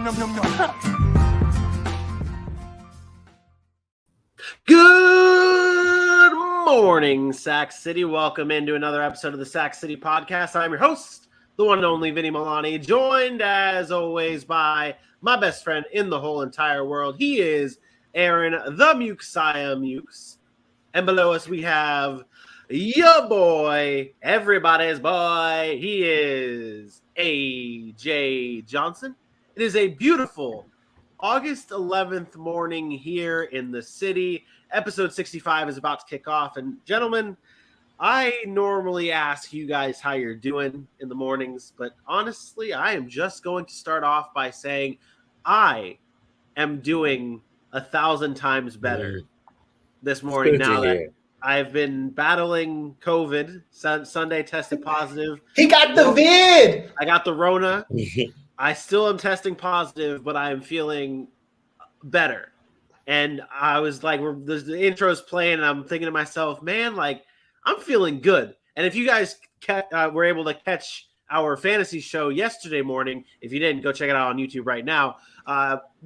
Good morning, Sac City. Welcome into another episode of the Sac City Podcast. I'm your host, the one and only Vinny Milani, joined as always by my best friend in the whole entire world. He is Aaron, the Mukesiah Mukes. And below us, we have your boy, everybody's boy. He is AJ Johnson. It is a beautiful August 11th morning here in the city. Episode 65 is about to kick off. And gentlemen, I normally ask you guys how you're doing in the mornings, but honestly, I am just going to start off by saying I am doing 1,000 times better this morning now that I've been battling COVID. Sunday tested positive. He got the vid. I got the Rona. I still am testing positive, but I am feeling better. And I was like, the intro's playing, and I'm thinking to myself, man, like, I'm feeling good. And if you guys were able to catch our fantasy show yesterday morning, if you didn't, go check it out on YouTube right now.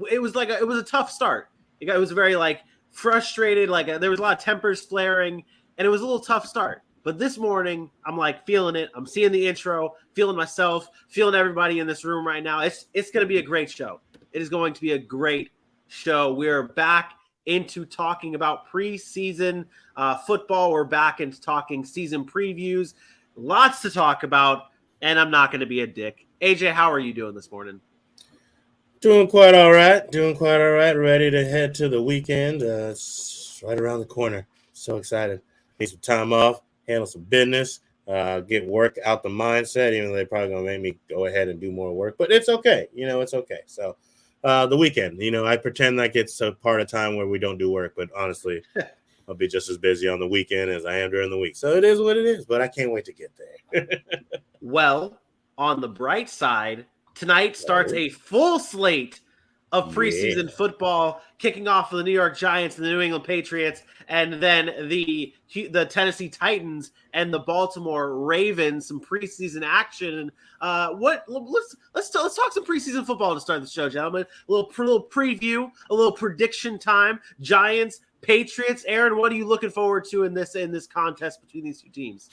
It was a tough start. It was very frustrated. There was a lot of tempers flaring, and it was a little tough start. But this morning, I'm feeling it. I'm seeing the intro, feeling myself, feeling everybody in this room right now. It's going to be a great show. It is going to be a great show. We're back into talking about preseason football. We're back into talking season previews. Lots to talk about, and I'm not going to be a dick. AJ, how are you doing this morning? Doing quite all right. Ready to head to the weekend. It's right around the corner. So excited. Need some time off. Handle some business, get work out the mindset, even though they're probably going to make me go ahead and do more work. But it's okay. It's okay. So the weekend, I pretend like it's a part of time where we don't do work. But honestly, I'll be just as busy on the weekend as I am during the week. So it is what it is. But I can't wait to get there. Well, on the bright side, tonight starts a full slate of preseason football, kicking off for the New York Giants and the New England Patriots, and then the Tennessee Titans and the Baltimore Ravens. Some preseason action. Let's talk some preseason football to start the show, gentlemen. A little preview, a little prediction time. Giants, Patriots. Aaron, what are you looking forward to in this contest between these two teams?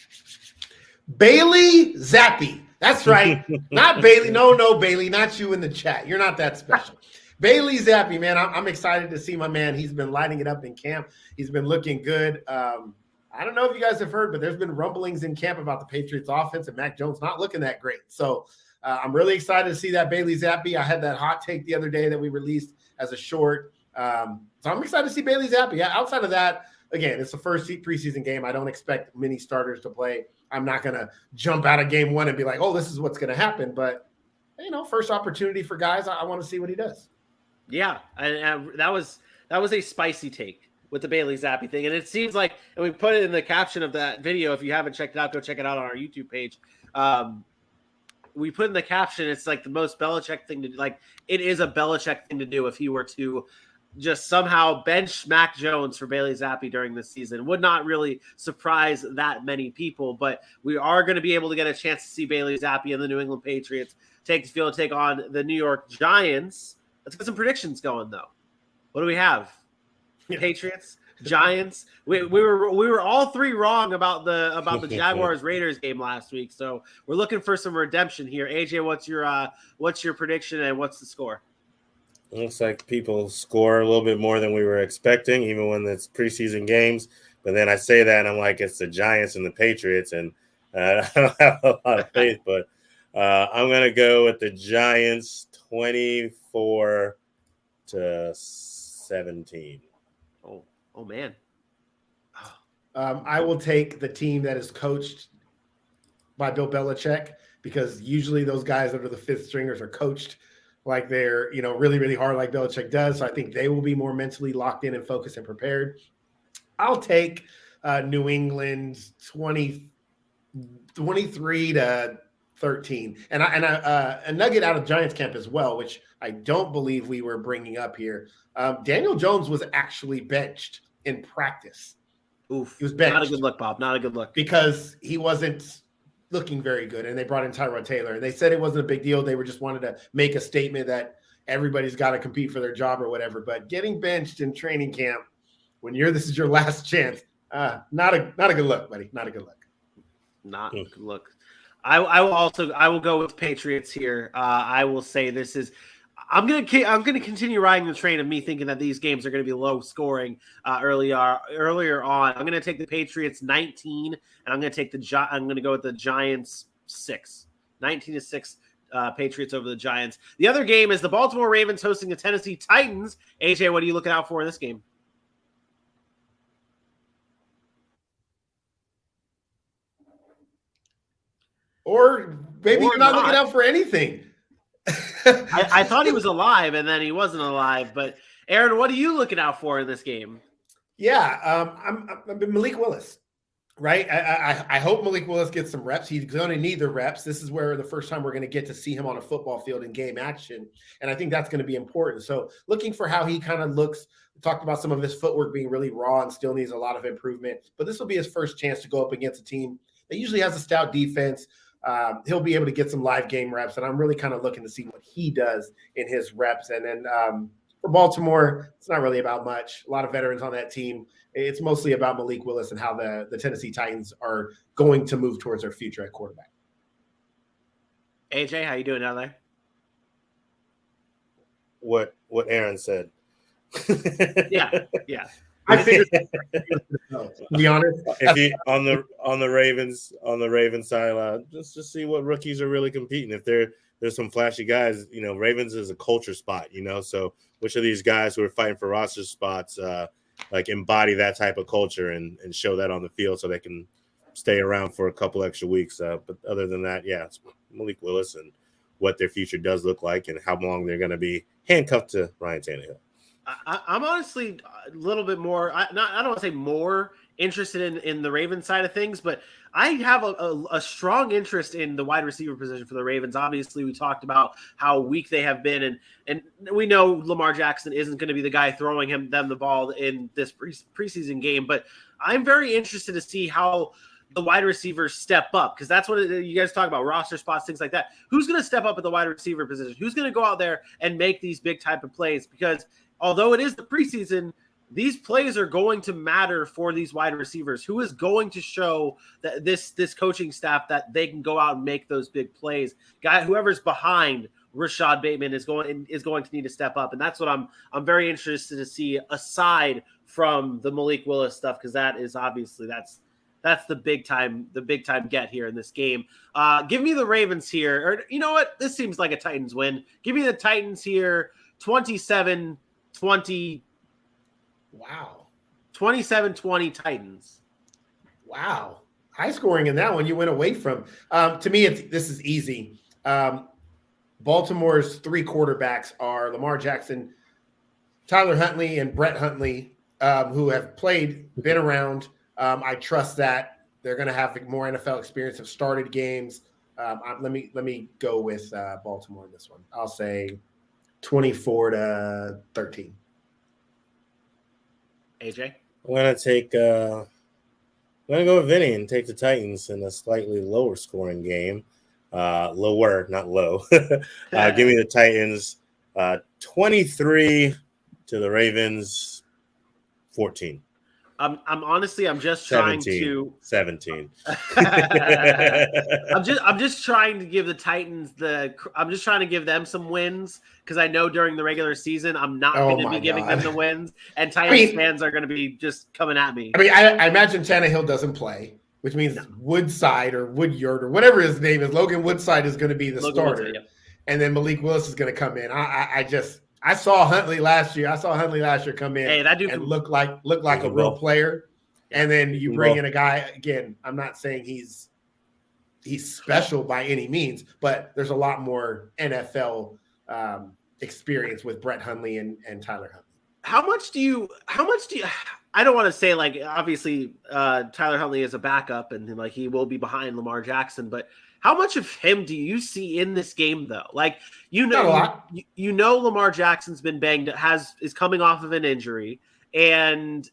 Bailey Zappi. That's right. Not Bailey. No, Bailey. Not you in the chat. You're not that special. Bailey Zappi, man, I'm excited to see my man. He's been lighting it up in camp. He's been looking good. I don't know if you guys have heard, but there's been rumblings in camp about the Patriots offense and Mac Jones not looking that great. So I'm really excited to see that Bailey Zappi. I had that hot take the other day that we released as a short. So I'm excited to see Bailey Zappi. Outside of that, again, it's the first preseason game. I don't expect many starters to play. I'm not going to jump out of game one and be like, oh, this is what's going to happen. But, first opportunity for guys. I want to see what he does. Yeah, and that was a spicy take with the Bailey Zappi thing, and it seems like, and we put it in the caption of that video. If you haven't checked it out, go check it out on our YouTube page. We put in the caption, it's like the most Belichick thing to do. It is a Belichick thing to do if he were to just somehow bench Mac Jones for Bailey Zappi during this season. Would not really surprise that many people, but we are going to be able to get a chance to see Bailey Zappi and the New England Patriots take the field, take on the New York Giants. Let's get some predictions going, though. What do we have? Patriots, Giants. We were all three wrong about the Jaguars Raiders game last week, so we're looking for some redemption here. AJ, what's your prediction and what's the score? Looks like people score a little bit more than we were expecting, even when it's preseason games. But then I say that and I'm like, it's the Giants and the Patriots, and I don't have a lot of faith, but I'm gonna go with the Giants 24-17. Oh man. I will take the team that is coached by Bill Belichick, because usually those guys that are the fifth stringers are coached like they're, really, really hard like Belichick does. So I think they will be more mentally locked in and focused and prepared. I'll take New England 23-13. And a nugget out of Giants camp as well, which I don't believe we were bringing up here. Daniel Jones was actually benched in practice. Oof. He was benched. Not a good look, Bob. Not a good look. Because he wasn't looking very good, and they brought in Tyrod Taylor. And they said it wasn't a big deal. They were just wanted to make a statement that, everybody's got to compete for their job or whatever. But getting benched in training camp when this is your last chance, not a good look, buddy. Not a good look. Not a good look. I will go with Patriots here. I will say this is. I'm gonna continue riding the train of me thinking that these games are going to be low scoring earlier on. I'm going to take the Patriots 19, and I'm going to go with the Giants 6, 19-6. Patriots over the Giants. The other game is the Baltimore Ravens hosting the Tennessee Titans. AJ, what are you looking out for in this game? Or maybe you're not looking out for anything. I thought he was alive, and then he wasn't alive. But Aaron, what are you looking out for in this game? Yeah, I'm Malik Willis, right? I hope Malik Willis gets some reps. He's going to need the reps. This is where the first time we're going to get to see him on a football field in game action, and I think that's going to be important. So looking for how he kind of looks. We talked about some of his footwork being really raw and still needs a lot of improvement. But this will be his first chance to go up against a team that usually has a stout defense. He'll be able to get some live game reps, and I'm really kind of looking to see what he does in his reps. And then for Baltimore, it's not really about much. A lot of veterans on that team. It's mostly about Malik Willis and how the Tennessee Titans are going to move towards their future at quarterback. AJ, how you doing down there? What Aaron said. Yeah. I figured, to be honest, if he on the Ravens side, just to see what rookies are really competing. If there's some flashy guys, Ravens is a culture spot, so which of these guys who are fighting for roster spots like embody that type of culture and show that on the field so they can stay around for a couple extra weeks. But other than that, yeah, it's Malik Willis and what their future does look like and how long they're going to be handcuffed to Ryan Tannehill. I'm honestly a little bit more. I don't want to say more interested in the Ravens side of things, but I have a strong interest in the wide receiver position for the Ravens. Obviously, we talked about how weak they have been, and we know Lamar Jackson isn't going to be the guy throwing them the ball in this preseason game. But I'm very interested to see how the wide receivers step up, because that's what you guys talk about, roster spots, things like that. Who's going to step up at the wide receiver position? Who's going to go out there and make these big type of plays? Because although it is the preseason, these plays are going to matter for these wide receivers. Who is going to show that this coaching staff that they can go out and make those big plays? Whoever's behind Rashad Bateman is going to need to step up, and that's what I'm very interested to see. Aside from the Malik Willis stuff, because that is obviously that's the big time get here in this game. Give me the Ravens here, or you know what? This seems like a Titans win. Give me the Titans here, 27-20. Wow. 27-20 Titans. Wow. High scoring in that one. You went away from. To me, this is easy. Baltimore's three quarterbacks are Lamar Jackson, Tyler Huntley, and Brett Huntley, who have been around. I trust that they're going to have more NFL experience, have started games. Let me go with Baltimore in this one. I'll say 24-13. AJ? I'm gonna go with Vinny and take the Titans in a slightly lower scoring game. Lower, not low. Give me the Titans 23 to the Ravens 14. I'm just trying 17. I'm just trying to give the Titans I'm just trying to give them some wins, because I know during the regular season I'm not going to be giving them the wins, and Titans fans are going to be just coming at me. I imagine Tannehill doesn't play, which means Woodside or Woodyard or whatever his name is. Logan Woodside is going to be the starter, and then Malik Willis is going to come in. I saw Huntley last year. Come in and look like a real player. And then you bring in a guy, again, I'm not saying he's special by any means, but there's a lot more NFL experience with Brett Hundley and Tyler Huntley. How much do you I don't want to say, like, obviously Tyler Huntley is a backup and like he will be behind Lamar Jackson, but how much of him do you see in this game, though? Like, Lamar Jackson's been banged, is coming off of an injury, and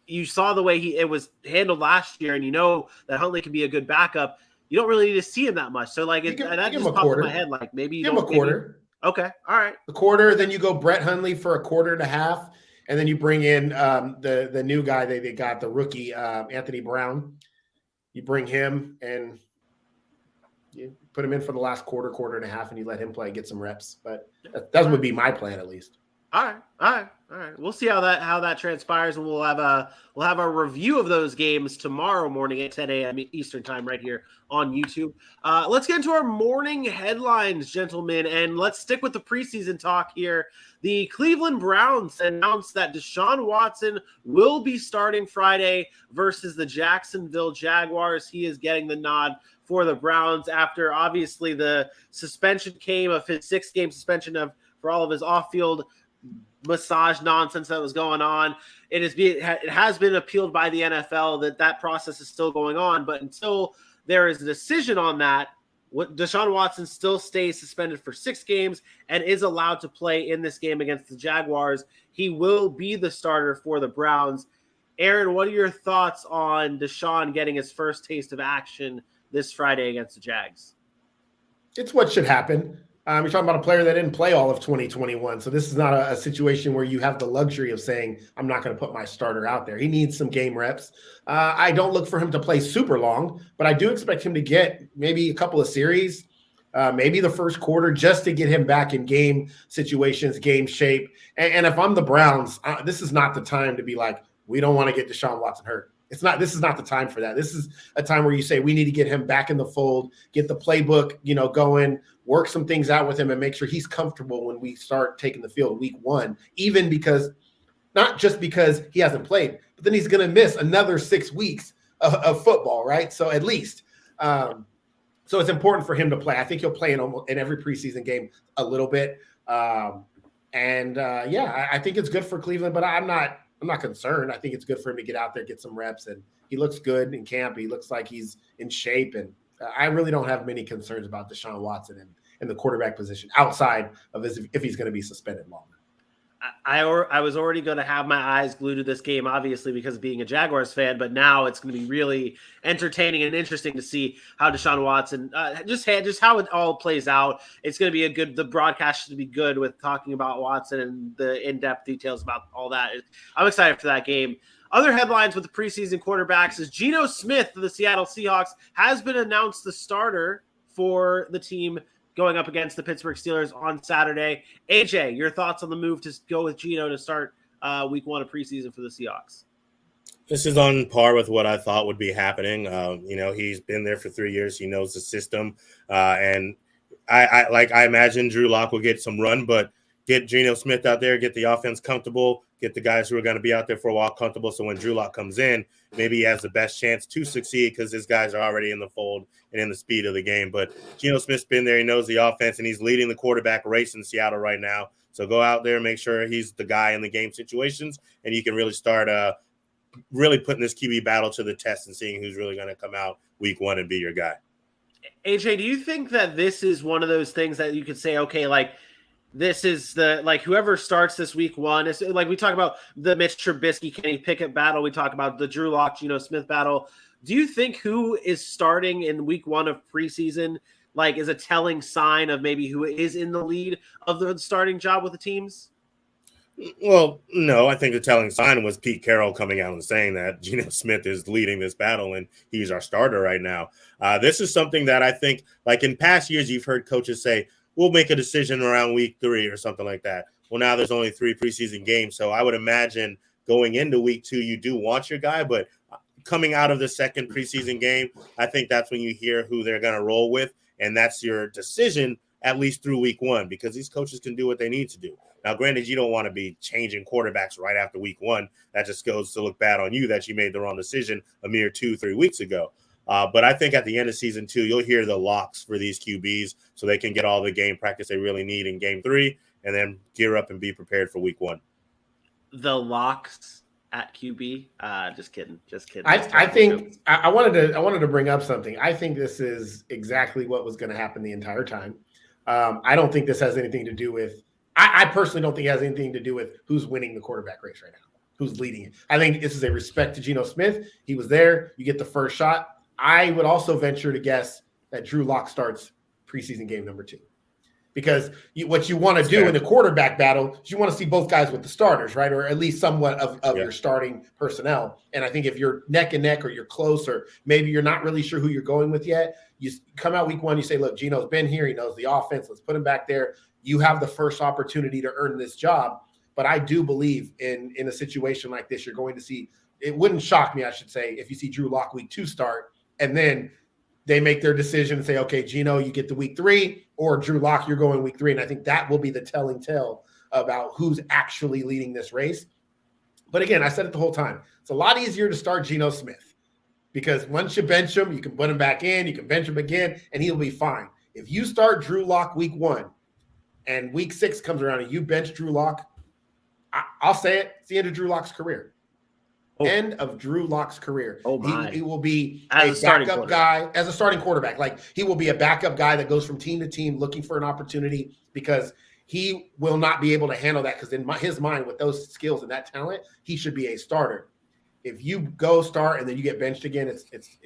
you saw the way it was handled last year, and you know that Huntley can be a good backup. You don't really need to see him that much. So, like, that just popped in my head. Like, maybe give him a quarter. Okay. All right. A quarter, then you go Brett Hundley for a quarter and a half, and then you bring in the new guy they got, the rookie, Anthony Brown. You bring him and you put him in for the last quarter and a half, and you let him play, get some reps. But that would be my plan, at least. All right. We'll see how that transpires, and we'll have a review of those games tomorrow morning at 10 a.m. Eastern time right here on YouTube. Let's get into our morning headlines, gentlemen, and let's stick with the preseason talk here. The Cleveland Browns announced that Deshaun Watson will be starting Friday versus the Jacksonville Jaguars. He is getting the nod for the Browns after obviously the suspension came of his 6-game suspension for all of his off-field massage nonsense that was going on. It has been appealed by the NFL that process is still going on, but until there is a decision on that, Deshaun Watson still stays suspended for 6 games and is allowed to play in this game against the Jaguars. He will be the starter for the Browns. Aaron, what are your thoughts on Deshaun getting his first taste of action this Friday against the Jags? It's what should happen. You're talking about a player that didn't play all of 2021. So this is not a situation where you have the luxury of saying, I'm not going to put my starter out there. He needs some game reps. I don't look for him to play super long, but I do expect him to get maybe a couple of series, maybe the first quarter, just to get him back in game situations, game shape. And if I'm the Browns, this is not the time to be like, we don't want to get Deshaun Watson hurt. This is not the time for that. This is a time where you say we need to get him back in the fold, get the playbook, going, work some things out with him, and make sure he's comfortable when we start taking the field week 1, even because not just because he hasn't played, but then he's going to miss another 6 weeks of football, right? So at least, so it's important for him to play. I think he'll play in every preseason game a little bit. I think it's good for Cleveland, but I'm not concerned. I think it's good for him to get out there, get some reps, and he looks good in camp. He looks like he's in shape, and I really don't have many concerns about Deshaun Watson and the quarterback position outside of if he's going to be suspended longer. I was already going to have my eyes glued to this game, obviously, because of being a Jaguars fan, but now it's going to be really entertaining and interesting to see how Deshaun Watson, just how it all plays out. It's going to be the broadcast should be good with talking about Watson and the in-depth details about all that. I'm excited for that game. Other headlines with the preseason quarterbacks is Geno Smith of the Seattle Seahawks has been announced the starter for the team going up against the Pittsburgh Steelers on Saturday. AJ, your thoughts on the move to go with Geno to start week 1 of preseason for the Seahawks? This is on par with what I thought would be happening. He's been there for 3 years. He knows the system. And I imagine Drew Lock will get some run, but get Geno Smith out there, get the offense comfortable, get the guys who are going to be out there for a while comfortable. So when Drew Lock comes in, maybe he has the best chance to succeed because his guys are already in the fold and in the speed of the game. But Geno Smith's been there. He knows the offense, and he's leading the quarterback race in Seattle right now. So go out there, make sure he's the guy in the game situations, and you can really start really putting this QB battle to the test and seeing who's really going to come out week 1 and be your guy. AJ, do you think that this is one of those things that you could say, okay, this is whoever starts this week 1 is like we talk about the Mitch Trubisky, Kenny Pickett battle. We talk about the Drew Lock, Geno Smith battle. Do you think who is starting in week 1 of preseason, is a telling sign of maybe who is in the lead of the starting job with the teams? Well, no, I think the telling sign was Pete Carroll coming out and saying that Geno Smith is leading this battle and he's our starter right now. This is something that I think, in past years, you've heard coaches say, we'll make a decision around week 3 or something like that. Well, now there's only 3 preseason games. So I would imagine going into week 2, you do want your guy, but coming out of the second preseason game, I think that's when you hear who they're going to roll with. And that's your decision, at least through week 1, because these coaches can do what they need to do. Now, granted, you don't want to be changing quarterbacks right after week 1. That just goes to look bad on you that you made the wrong decision a mere 2-3 weeks ago. But I think at the end of season 2, you'll hear the locks for these QBs so they can get all the game practice they really need in game 3 and then gear up and be prepared for week 1. The locks at QB? Just kidding. I think I wanted to bring up something. I think this is exactly what was going to happen the entire time. I don't think this has anything to do with I personally don't think it has anything to do with who's winning the quarterback race right now, who's leading it. I think this is a respect to Geno Smith. He was there. You get the first shot. I would also venture to guess that Drew Lock starts preseason game number 2. because what you want to do in the quarterback battle is you want to see both guys with the starters, right? Or at least somewhat of your starting personnel. And I think if you're neck and neck or you're close or maybe you're not really sure who you're going with yet, you come out week one, you say, look, Geno's been here. He knows the offense. Let's put him back there. You have the first opportunity to earn this job. But I do believe in a situation like this, you're going to see – it wouldn't shock me, I should say, if you see Drew Lock week 2 start and then they make their decision and say, okay, Geno, you get to week 3, or Drew Lock, you're going week 3. And I think that will be the telling tale about who's actually leading this race. But again, I said it the whole time. It's a lot easier to start Geno Smith because once you bench him, you can put him back in, you can bench him again, and he'll be fine. If you start Drew Lock week 1 and week 6 comes around and you bench Drew Lock, I'll say it, it's the end of Drew Lock's career. End of Drew Lock's career. He will be as a backup guy, as a starting quarterback. Like he will be a backup guy that goes from team to team looking for an opportunity because he will not be able to handle that because in his mind, with those skills and that talent, he should be a starter. If you go start and then you get benched again,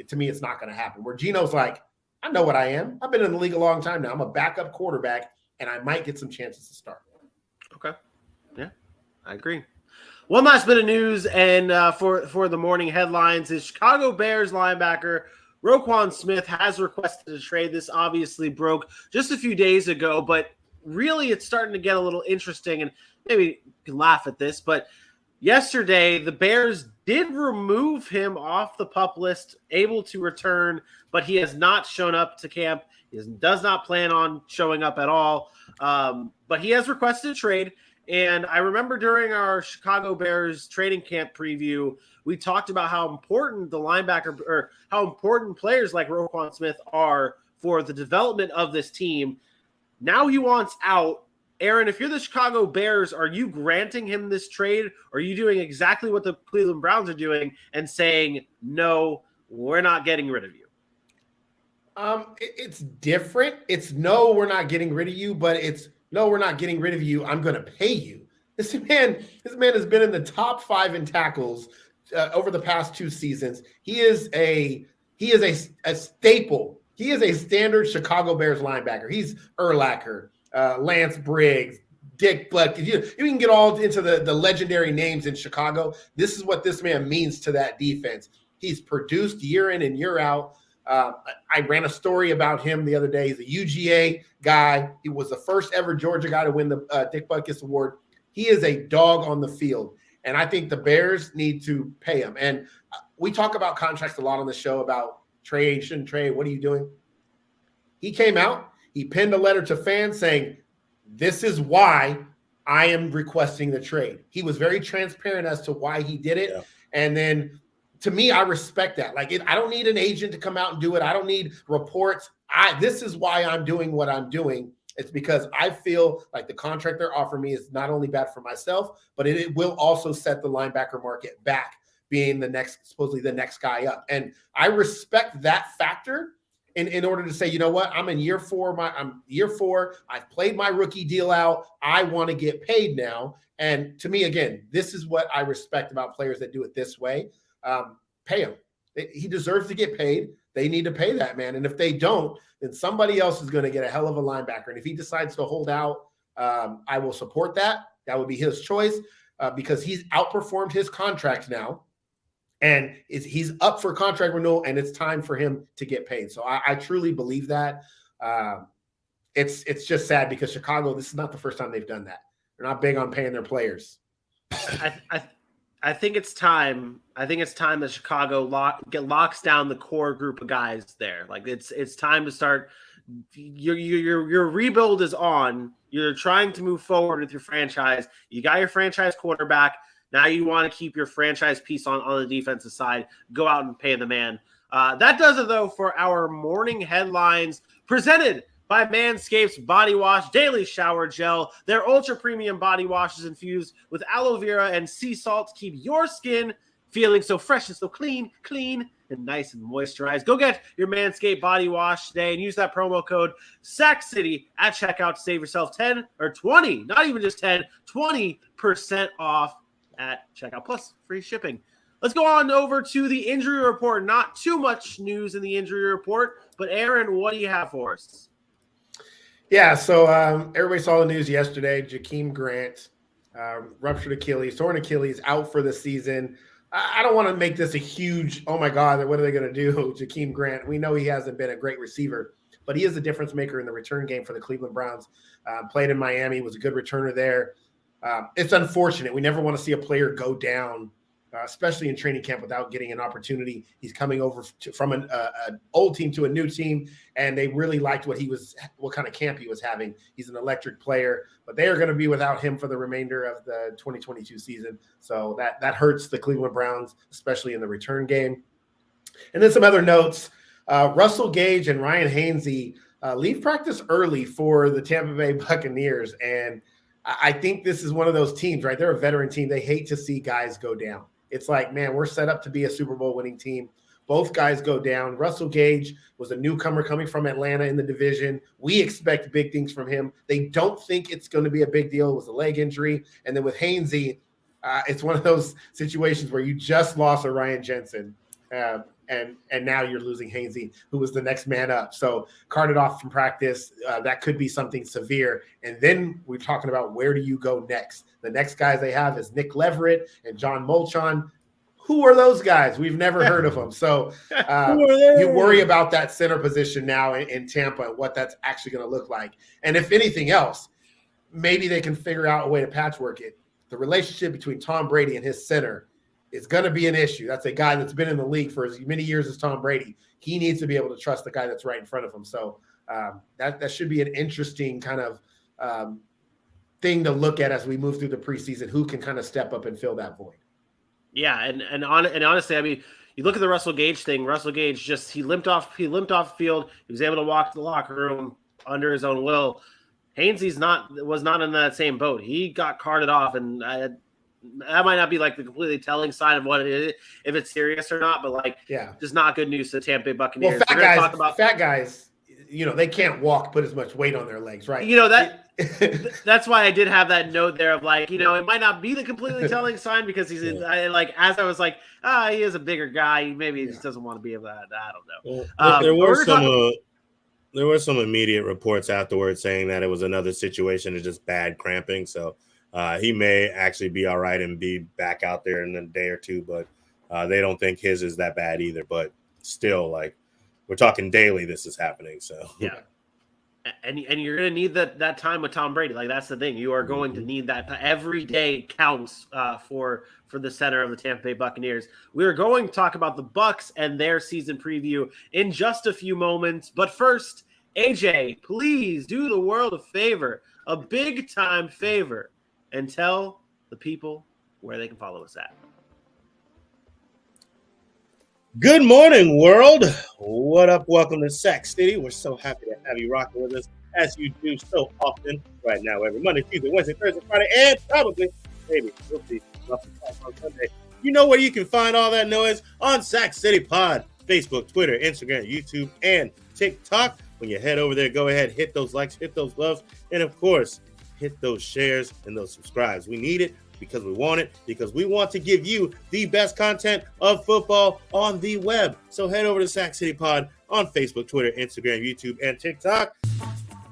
to me, it's not going to happen. Where Geno's like, I know what I am. I've been in the league a long time now. I'm a backup quarterback, and I might get some chances to start. Okay. Yeah, I agree. One last bit of news, and for the morning headlines is Chicago Bears linebacker Roquan Smith has requested a trade. This obviously broke just a few days ago, but really it's starting to get a little interesting, and maybe you can laugh at this, but yesterday the Bears did remove him off the PUP list, able to return, but he has not shown up to camp. He does not plan on showing up at all, but he has requested a trade. And I remember during our Chicago Bears training camp preview, we talked about how important the linebacker or how important players like Roquan Smith are for the development of this team. Now he wants out. Aaron, if you're the Chicago Bears, are you granting him this trade? Or are you doing exactly what the Cleveland Browns are doing and saying, no, we're not getting rid of you? It's different. It's no, we're not getting rid of you, but it's no, we're not getting rid of you. I'm going to pay you. This man has been in the top 5 in tackles over the past 2 seasons. He is a staple. He is a standard Chicago Bears linebacker. He's Urlacher, Lance Briggs, Dick Buck. You can get all into the legendary names in Chicago. This is what this man means to that defense. He's produced year in and year out. I ran a story about him the other day. He's a UGA guy. He was the first ever Georgia guy to win the Dick Butkus Award. He is a dog on the field, and I think the Bears need to pay him. And we talk about contracts a lot on the show about trade, shouldn't trade, what are you doing? He came out, he penned a letter to fans saying, this is why I am requesting the trade. He was very transparent as to why he did it, and then to me, I respect that. Like, I don't need an agent to come out and do it. I don't need reports. This is why I'm doing what I'm doing. It's because I feel like the contract they're offering me is not only bad for myself, but it will also set the linebacker market back, being supposedly the next guy up. And I respect that factor in order to say, you know what, I'm in year 4. I'm year 4. I've played my rookie deal out. I want to get paid now. And to me, again, this is what I respect about players that do it this way. Pay him. He deserves to get paid. They need to pay that man. And if they don't, then somebody else is going to get a hell of a linebacker. And if he decides to hold out, I will support that. That would be his choice because he's outperformed his contract now. And he's up for contract renewal, and it's time for him to get paid. So I truly believe that. It's just sad because Chicago, this is not the first time they've done that. They're not big on paying their players. I think it's time. I think it's time that Chicago locks down the core group of guys there. Like it's time to start. Your rebuild is on. You're trying to move forward with your franchise. You got your franchise quarterback. Now you want to keep your franchise piece on the defensive side. Go out and pay the man. That does it, though, for our morning headlines presented by Manscaped's Body Wash Daily Shower Gel. Their ultra premium body wash is infused with aloe vera and sea salt to keep your skin feeling so fresh and so clean, and nice and moisturized. Go get your Manscaped body wash today and use that promo code SACCITY at checkout to save yourself 10 or 20, not even just 10, 20% off at checkout, plus free shipping. Let's go on over to the injury report. Not too much news in the injury report, but Aaron, what do you have for us? Yeah, so everybody saw the news yesterday. Jakeem Grant ruptured Achilles, torn Achilles, out for the season. I don't want to make this a huge, oh my God, what are they going to do? Jakeem Grant, we know he hasn't been a great receiver, but he is a difference maker in the return game for the Cleveland Browns. Played in Miami, was a good returner there. It's unfortunate. We never want to see a player go down, especially in training camp, without getting an opportunity. He's coming over from an old team to a new team, and they really liked what kind of camp he was having. He's an electric player, but they are going to be without him for the remainder of the 2022 season. So that hurts the Cleveland Browns, especially in the return game. And then some other notes. Russell Gage and Ryan Hainsey leave practice early for the Tampa Bay Buccaneers, and I think this is one of those teams, right? They're a veteran team. They hate to see guys go down. It's like, man, we're set up to be a Super Bowl winning team. Both guys go down. Russell Gage was a newcomer coming from Atlanta in the division. We expect big things from him. They don't think it's going to be a big deal. It was a leg injury. And then with Hainsey, it's one of those situations where you just lost a Ryan Jensen, and now you're losing Hainsey, who was the next man up. So carted off from practice. That could be something severe. And then we're talking about, where do you go next? The next guys they have is Nick Leverett and John Molchon. Who are those guys? We've never heard of them. So you worry about that center position now in Tampa and what that's actually going to look like. And if anything else, maybe they can figure out a way to patchwork it. The relationship between Tom Brady and his center is going to be an issue. That's a guy that's been in the league for as many years as Tom Brady. He needs to be able to trust the guy that's right in front of him. So that should be an interesting kind of thing to look at as we move through the preseason, who can kind of step up and fill that void. Yeah, and honestly, I mean, you look at the Russell Gage thing. Russell Gage he limped off the field. He was able to walk to the locker room under his own will. Hainsey's was not in that same boat. He got carted off, and that might not be like the completely telling sign of what it is, if it's serious or not. But just not good news to the Tampa Bay Buccaneers. Well, fat guys, they can't walk, put as much weight on their legs, right? That's why I did have that note there of it might not be the completely telling sign, because he's as I was like, he is a bigger guy. Maybe he just doesn't want to be able to. I don't know. Well, there were some immediate reports afterwards saying that it was another situation of just bad cramping. So he may actually be all right and be back out there in a day or two, but they don't think his is that bad either. But still, we're talking daily, this is happening. So yeah. And you're going to need that time with Tom Brady. That's the thing. You are going to need that. Every day counts for the center of the Tampa Bay Buccaneers. We are going to talk about the Bucs and their season preview in just a few moments. But first, AJ, please do the world a favor, a big-time favor, and tell the people where they can follow us at. Good morning, world. What up? Welcome to Sac City. We're so happy to have you rocking with us, as you do so often right now, every Monday, Tuesday, Wednesday, Thursday, Friday, and probably, maybe, we'll see, on Sunday. You know where you can find all that noise? On Sac City Pod, Facebook, Twitter, Instagram, YouTube, and TikTok. When you head over there, go ahead, hit those likes, hit those loves, and of course, hit those shares and those subscribes. We need it. Because we want it, because we want to give you the best content of football on the web. So head over to Sac City Pod on Facebook, Twitter, Instagram, YouTube, and TikTok.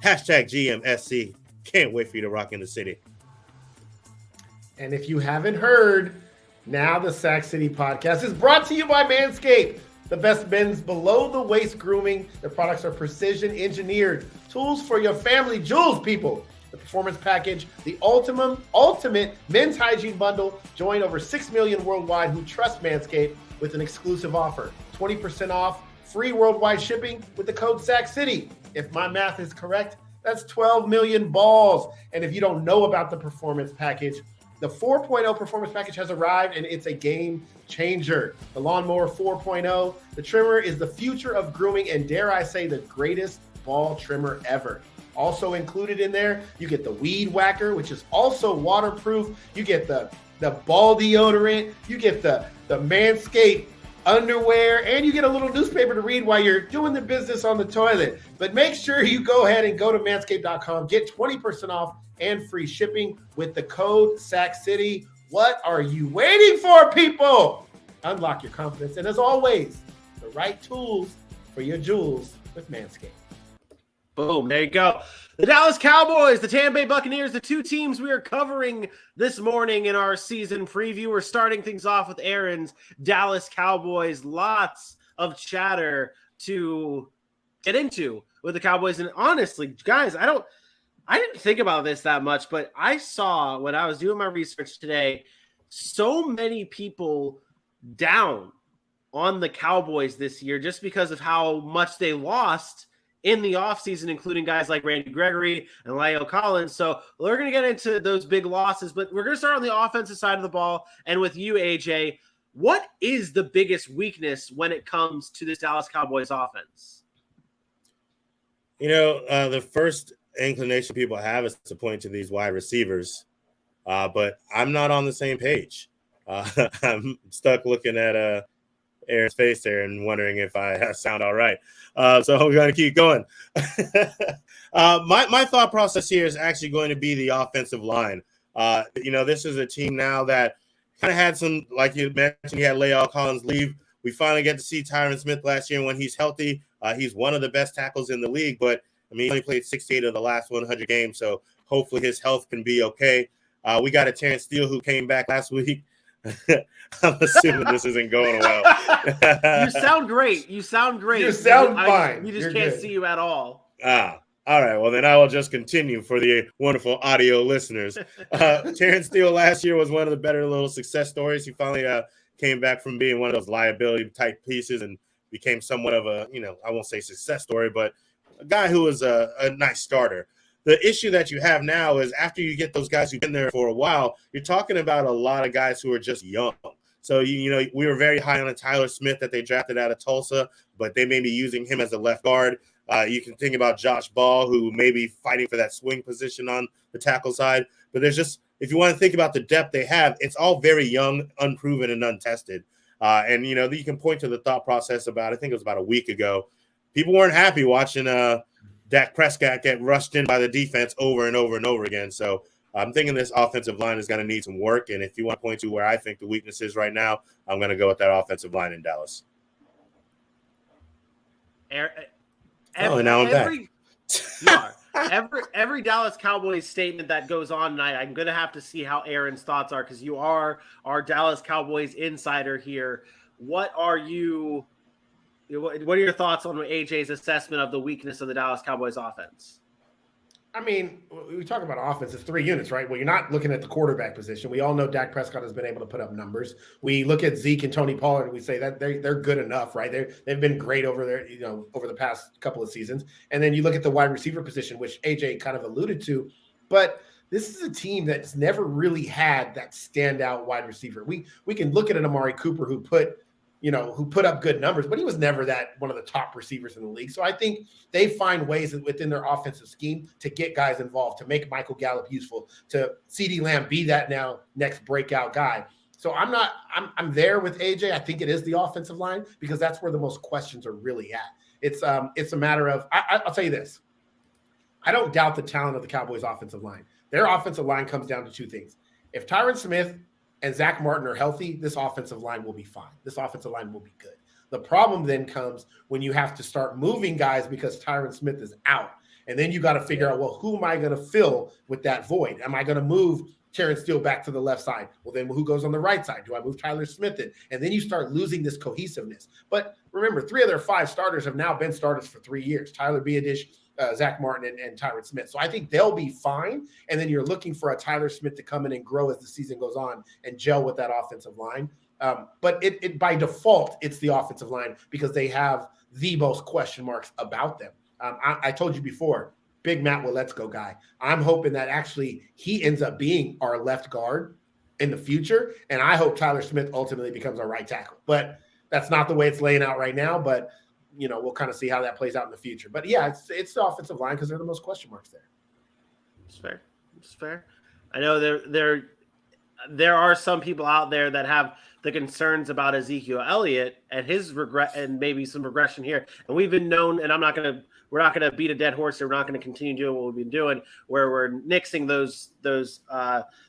#GMSC. Can't wait for you to rock in the city. And if you haven't heard, now the Sac City Podcast is brought to you by Manscape. The best men's below-the-waist grooming. Their products are precision-engineered. Tools for your family jewels, people. The Performance Package, the ultimate men's hygiene bundle. Join over 6 million worldwide who trust Manscaped with an exclusive offer. 20% off, free worldwide shipping with the code SACCITY. If my math is correct, that's 12 million balls. And if you don't know about the Performance Package, the 4.0 Performance Package has arrived, and it's a game changer. The Lawnmower 4.0, the trimmer is the future of grooming, and dare I say, the greatest ball trimmer ever. Also included in there, you get the Weed Whacker, which is also waterproof. You get the ball deodorant. You get the Manscaped underwear, and you get a little newspaper to read while you're doing the business on the toilet. But make sure you go ahead and go to manscaped.com. Get 20% off and free shipping with the code SACCITY. What are you waiting for, people? Unlock your confidence. And as always, the right tools for your jewels with Manscaped. Boom, there you go. The Dallas Cowboys, the Tampa Bay Buccaneers, the two teams we are covering this morning in our season preview. We're starting things off with Aaron's Dallas Cowboys. Lots of chatter to get into with the Cowboys. And honestly, guys, I didn't think about this that much, but I saw when I was doing my research today, so many people down on the Cowboys this year just because of how much they lost in the offseason, including guys like Randy Gregory and La'el Collins. So we're going to get into those big losses, but we're going to start on the offensive side of the ball. And with you, AJ, what is the biggest weakness when it comes to this Dallas Cowboys offense? The first inclination people have is to point to these wide receivers, but I'm not on the same page. I'm stuck looking at Aaron's face there and wondering if I sound all right. So we're going to keep going. My thought process here is actually going to be the offensive line. This is a team now that kind of had some, like you mentioned, you had La'el Collins leave. We finally get to see Tyron Smith last year, and when he's healthy, he's one of the best tackles in the league. But, he only played 68 of the last 100 games, so hopefully his health can be okay. We got a Terrence Steele who came back last week. I'm assuming this isn't going well. You sound great. You sound fine. We just can't see you at all. All right. Well, then I will just continue for the wonderful audio listeners. Terrence Steele last year was one of the better little success stories. He finally came back from being one of those liability type pieces and became somewhat of a, I won't say success story, but a guy who was a nice starter. The issue that you have now is after you get those guys who've been there for a while, you're talking about a lot of guys who are just young. So, we were very high on a Tyler Smith that they drafted out of Tulsa, but they may be using him as a left guard. You can think about Josh Ball, who may be fighting for that swing position on the tackle side. But there's just, if you want to think about the depth they have, it's all very young, unproven, and untested. You can point to the thought process about, I think it was about a week ago, people weren't happy watching Dak Prescott get rushed in by the defense over and over and over again. So I'm thinking this offensive line is going to need some work. And if you want to point to where I think the weakness is right now, I'm going to go with that offensive line in Dallas. Now I'm back. Every Dallas Cowboys statement that goes on tonight, I'm going to have to see how Aaron's thoughts are because you are our Dallas Cowboys insider here. What are your thoughts on AJ's assessment of the weakness of the Dallas Cowboys offense? We talk about offense, it's 3 units, right? Well, you're not looking at the quarterback position. We all know Dak Prescott has been able to put up numbers. We look at Zeke and Tony Pollard and we say that they're good enough, right? They've been great over there, over the past couple of seasons. And then you look at the wide receiver position, which AJ kind of alluded to, but this is a team that's never really had that standout wide receiver. We can look at an Amari Cooper who put up good numbers, but he was never that one of the top receivers in the league. So I think they find ways within their offensive scheme to get guys involved, to make Michael Gallup useful, to CeeDee Lamb be that next breakout guy. So I'm there with AJ. I think it is the offensive line because that's where the most questions are really at. It's a matter of, I'll tell you this. I don't doubt the talent of the Cowboys offensive line. Their offensive line comes down to two things. If Tyron Smith and Zach Martin are healthy, this offensive line will be fine. This offensive line will be good. The problem then comes when you have to start moving guys because Tyron Smith is out. And then you got to figure out, well, who am I going to fill with that void? Am I going to move Terrence Steele back to the left side? Well, then who goes on the right side? Do I move Tyler Smith in? And then you start losing this cohesiveness. But remember, 3 of their 5 starters have now been starters for 3 years. Tyler Biadasz, Zach Martin, and Tyron Smith. So I think they'll be fine. And then you're looking for a Tyler Smith to come in and grow as the season goes on and gel with that offensive line. But it by default, it's the offensive line because they have the most question marks about them. I told you before, big Matt Willetsko guy. I'm hoping that actually he ends up being our left guard in the future. And I hope Tyler Smith ultimately becomes our right tackle. But that's not the way it's laying out right now. But, we'll kind of see how that plays out in the future. But, yeah, it's the offensive line because they're the most question marks there. It's fair. I know there are some people out there that have the concerns about Ezekiel Elliott and his regret and maybe some regression here. And we've been known, and we're not going to beat a dead horse. We're not going to continue doing what we've been doing, where we're nixing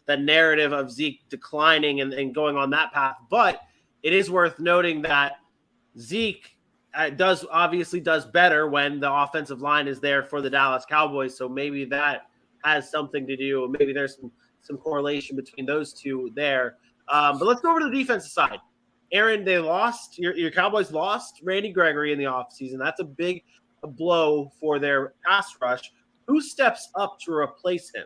that narrative of Zeke declining and going on that path. But it is worth noting that Zeke it does better when the offensive line is there for the Dallas Cowboys. So maybe that has something to do. Maybe there's some correlation between those two there. But let's go over to the defensive side. Aaron, they lost. Your Cowboys lost Randy Gregory in the offseason. That's a big blow for their pass rush. Who steps up to replace him?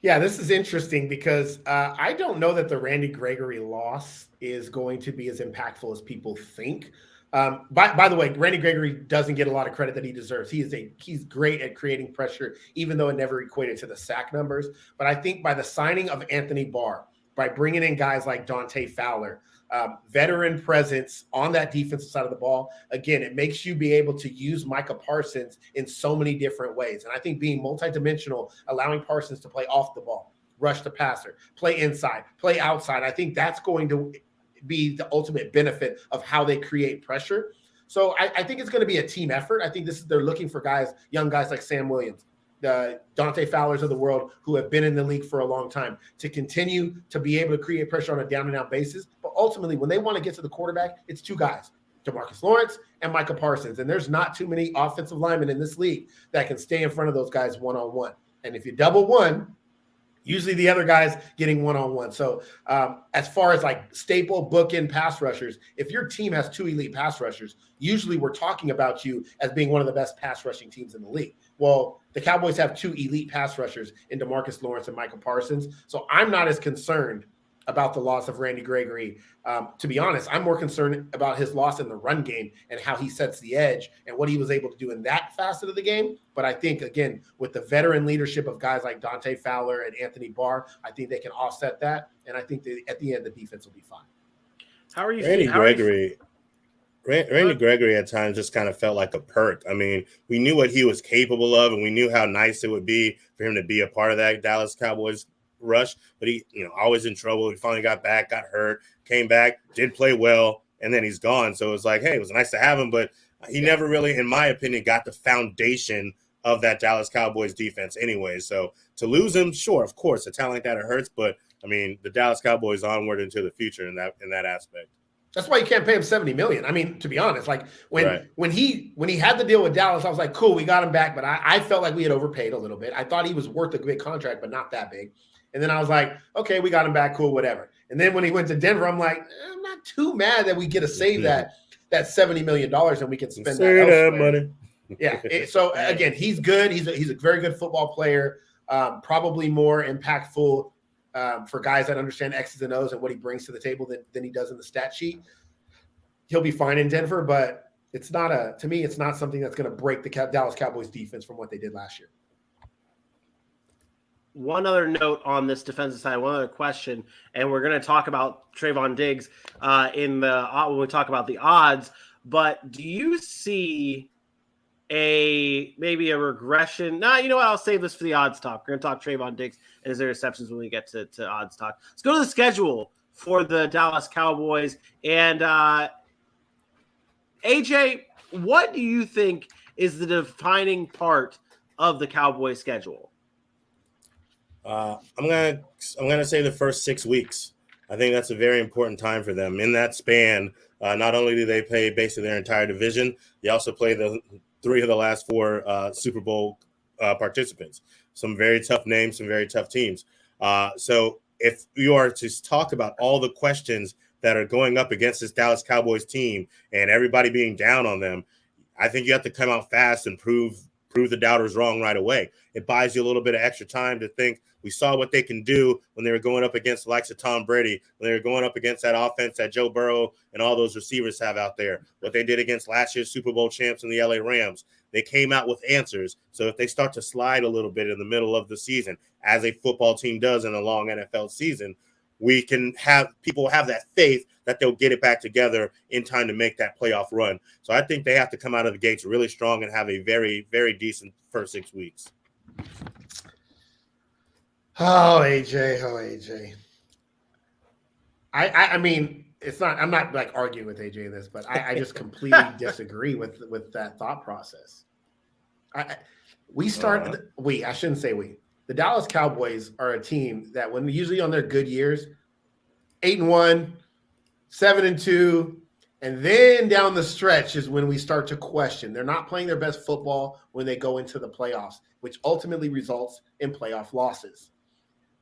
Yeah, this is interesting because I don't know that the Randy Gregory loss is going to be as impactful as people think. By the way, Randy Gregory doesn't get a lot of credit that he deserves. He's great at creating pressure, even though it never equated to the sack numbers. But I think by the signing of Anthony Barr, by bringing in guys like Dante Fowler, veteran presence on that defensive side of the ball, again, it makes you be able to use Micah Parsons in so many different ways. And I think being multidimensional, allowing Parsons to play off the ball, rush the passer, play inside, play outside, I think that's going to be the ultimate benefit of how they create pressure. So I think it's going to be a team effort. I think they're looking for young guys like Sam Williams, the Dante Fowlers of the world who have been in the league for a long time to continue to be able to create pressure on a down-and-out basis. But ultimately, when they want to get to the quarterback, it's two guys, DeMarcus Lawrence and Micah Parsons. And there's not too many offensive linemen in this league that can stay in front of those guys one-on-one. And if you double one, usually the other guy's getting one-on-one. So as far as like staple bookend pass rushers, if your team has two elite pass rushers, usually we're talking about you as being one of the best pass rushing teams in the league. Well, the Cowboys have two elite pass rushers in DeMarcus Lawrence and Micah Parsons. So I'm not as concerned about the loss of Randy Gregory. To be honest, I'm more concerned about his loss in the run game and how he sets the edge and what he was able to do in that facet of the game. But I think, again, with the veteran leadership of guys like Dante Fowler and Anthony Barr, I think they can offset that. And I think that at the end, the defense will be fine. How are you? Randy Gregory at times just kind of felt like a perk. I mean, we knew what he was capable of, and we knew how nice it would be for him to be a part of that Dallas Cowboys rush. But he, always in trouble. He finally got back, got hurt, came back, did play well, and then he's gone. So it was like, hey, it was nice to have him, but he never really, in my opinion, got the foundation of that Dallas Cowboys defense anyway. So to lose him, sure, of course, a talent like that, it hurts. But I mean, the Dallas Cowboys onward into the future in that aspect. That's why you can't pay him $70 million. I mean, to be honest, like when he had the deal with Dallas, I was like, cool, we got him back. But I felt like we had overpaid a little bit. I thought he was worth a big contract, but not that big. And then I was like, okay, we got him back, cool, whatever. And then when he went to Denver, I'm like, I'm not too mad that we get to save that $70 million and we can spend that elsewhere. Money. Yeah. So again, he's good. He's a very good football player. Probably more impactful for guys that understand X's and O's and what he brings to the table than he does in the stat sheet. He'll be fine in Denver, but to me, it's not something that's going to break the Dallas Cowboys defense from what they did last year. One other note on this defensive side, one other question, and we're going to talk about Trayvon Diggs when we talk about the odds, but do you see maybe a regression? No, you know what? I'll save this for the odds talk. We're going to talk Trayvon Diggs and his interceptions when we get to odds talk. Let's go to the schedule for the Dallas Cowboys. And AJ, what do you think is the defining part of the Cowboys schedule? I'm gonna say the first 6 weeks. I think that's a very important time for them. In that span, not only do they play basically their entire division, they also play the 3 of the last 4 Super Bowl participants. Some very tough names, some very tough teams. So if you are to talk about all the questions that are going up against this Dallas Cowboys team and everybody being down on them, I think you have to come out fast and prove the doubters wrong right away. It buys you a little bit of extra time to think. We saw what they can do when they were going up against the likes of Tom Brady, when they were going up against that offense that Joe Burrow and all those receivers have out there, what they did against last year's Super Bowl champs in the LA Rams. They came out with answers. So if they start to slide a little bit in the middle of the season, as a football team does in a long NFL season, we can have people have that faith that they'll get it back together in time to make that playoff run. So I think they have to come out of the gates really strong and have a very, very decent first 6 weeks. Oh, AJ. I mean, it's not. I'm not like arguing with AJ in this, but I just completely disagree with that thought process. I shouldn't say we. The Dallas Cowboys are a team that when usually on their good years, 8-1, 7-2, And then down the stretch is when we start to question. They're not playing their best football when they go into the playoffs, which ultimately results in playoff losses.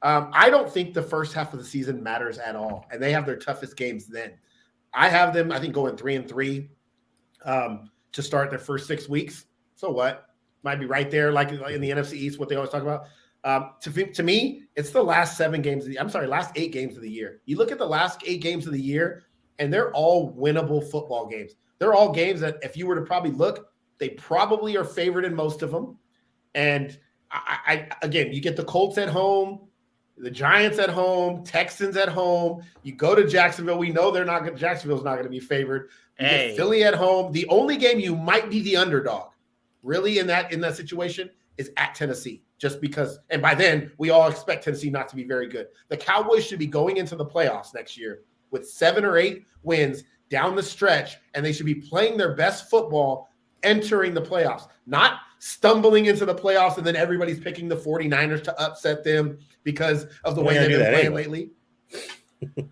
I don't think the first half of the season matters at all, and they have their toughest games then. I have them, I think, going 3-3 to start their first 6 weeks. So what? Might be right there, like in the NFC East, what they always talk about. To me, it's the last 8 games of the year. You look at the last 8 games of the year, and they're all winnable football games. They're all games that if you were to probably look, they probably are favored in most of them. And again, you get the Colts at home, the Giants at home, Texans at home. You go to Jacksonville. We know Jacksonville's not going to be favored. You get Philly at home. The only game you might be the underdog, really, in that situation is at Tennessee. Just because, and by then, we all expect Tennessee not to be very good. The Cowboys should be going into the playoffs next year with 7 or 8 wins down the stretch, and they should be playing their best football entering the playoffs, not stumbling into the playoffs and then everybody's picking the 49ers to upset them because of the way they've been playing lately.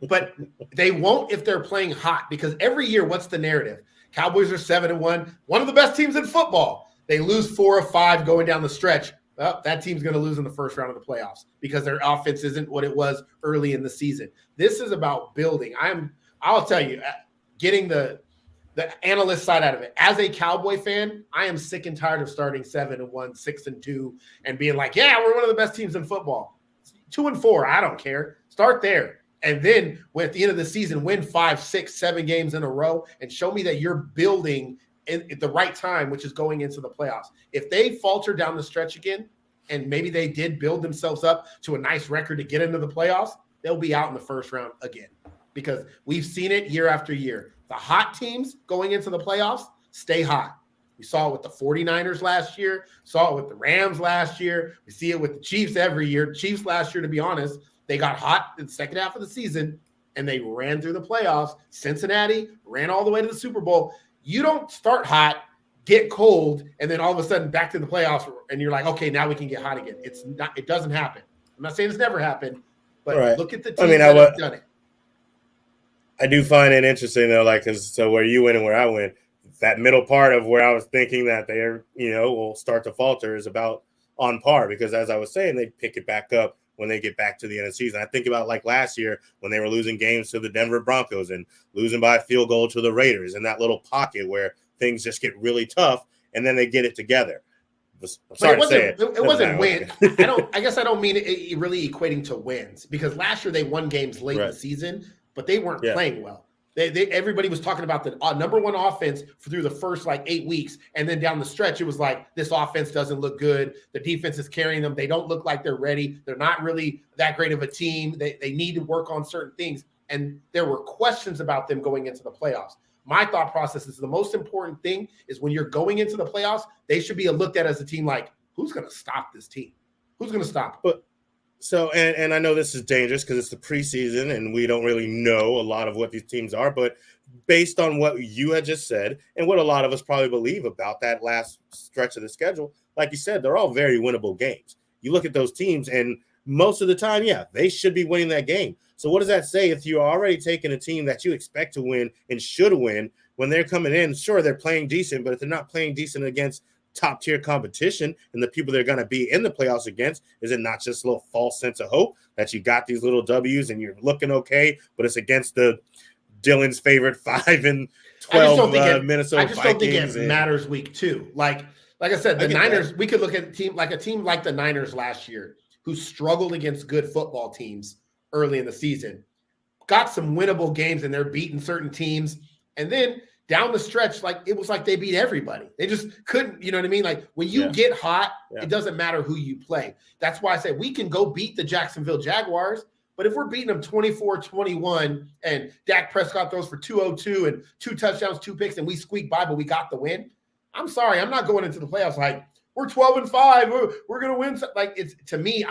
But they won't if they're playing hot, because every year, what's the narrative? Cowboys are 7-1, one of the best teams in football. They lose 4 of 5 going down the stretch. Well, that team's going to lose in the first round of the playoffs because their offense isn't what it was early in the season. This is about building. I'll tell you, getting the analyst side out of it. As a Cowboy fan, I am sick and tired of starting 7-1, 6-2, and being like, yeah, we're one of the best teams in football. 2-4, I don't care. Start there. And then at the end of the season, win 5, 6, 7 games in a row and show me that you're building at the right time, which is going into the playoffs. If they falter down the stretch again, and maybe they did build themselves up to a nice record to get into the playoffs, they'll be out in the first round again, because we've seen it year after year. The hot teams going into the playoffs stay hot. We saw it with the 49ers last year, saw it with the Rams last year. We see it with the Chiefs every year. Chiefs last year, to be honest, they got hot in the second half of the season, and they ran through the playoffs. Cincinnati ran all the way to the Super Bowl. You don't start hot, get cold, and then all of a sudden back to the playoffs, and you're like, okay, now we can get hot again. It doesn't happen. I'm not saying it's never happened, but look at the teams that have done it. I do find it interesting though, like, cause so where you went and where I went, that middle part of where I was thinking that they're, will start to falter is about on par, because as I was saying, they pick it back up when they get back to the end of the season. I think about like last year when they were losing games to the Denver Broncos and losing by a field goal to the Raiders, in that little pocket where things just get really tough and then they get it together. I'm sorry to say it. It wasn't win. I guess I don't mean it really equating to wins, because last year they won games late in the season, but they weren't playing well. Everybody was talking about the number one offense through the first 8 weeks, and then down the stretch it was like, this offense doesn't look good. The defense is carrying them. They don't look like they're ready. They're not really that great of a team. They need to work on certain things, and there were questions about them going into the playoffs. My thought process is the most important thing is when you're going into the playoffs, they should be looked at as a team like, who's going to stop this team? Who's going to stop them? So, and I know this is dangerous because it's the preseason and we don't really know a lot of what these teams are, but based on what you had just said and what a lot of us probably believe about that last stretch of the schedule, like you said, they're all very winnable games. You look at those teams and most of the time, they should be winning that game. So what does that say if you're already taking a team that you expect to win and should win when they're coming in? Sure, they're playing decent, but if they're not playing decent against top tier competition and the people they're going to be in the playoffs against, is it not just a little false sense of hope that you got these little W's and you're looking okay, but it's against the Dylan's favorite 5-12 Minnesota Vikings? I just don't think it matters week 2. Like I said, the Niners, we could look at a team like the Niners last year, who struggled against good football teams early in the season, got some winnable games, and they're beating certain teams. And then down the stretch, it was like they beat everybody. They just couldn't, you know what I mean? Like when you get hot, it doesn't matter who you play. That's why I say we can go beat the Jacksonville Jaguars, but if we're beating them 24-21 and Dak Prescott throws for 202 and 2 touchdowns, 2 picks, and we squeak by, but we got the win, I'm sorry, I'm not going into the playoffs like we're 12-5. We're going to win. To me,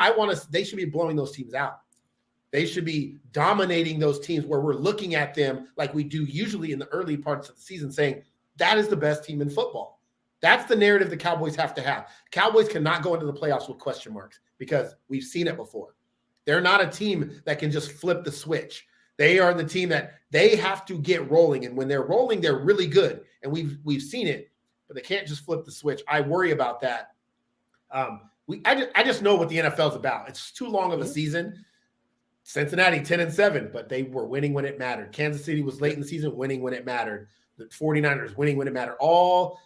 they should be blowing those teams out. They should be dominating those teams where we're looking at them like we do usually in the early parts of the season, saying that is the best team in football. That's the narrative the Cowboys have to have. Cowboys cannot go into the playoffs with question marks because we've seen it before. They're not a team that can just flip the switch. They are the team that they have to get rolling. And when they're rolling, they're really good. And we've seen it, but they can't just flip the switch. I worry about that. I just know what the NFL is about. It's too long of a season. Cincinnati 10-7, but they were winning when it mattered. Kansas City was late in the season, winning when it mattered. The 49ers winning when it mattered. All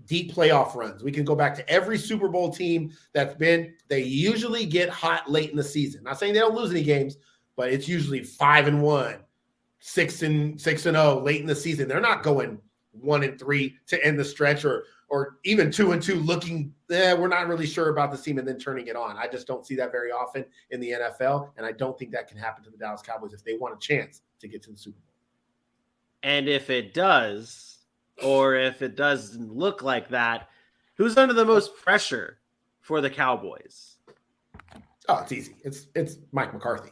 deep playoff runs. We can go back to every Super Bowl team they usually get hot late in the season. Not saying they don't lose any games, but it's usually 5-1, 6-0 late in the season. They're not going 1-3 to end the stretch or even 2-2 looking, we're not really sure about this team and then turning it on. I just don't see that very often in the NFL, and I don't think that can happen to the Dallas Cowboys if they want a chance to get to the Super Bowl. And if it does, or if it doesn't look like that, who's under the most pressure for the Cowboys? Oh, it's easy. It's Mike McCarthy.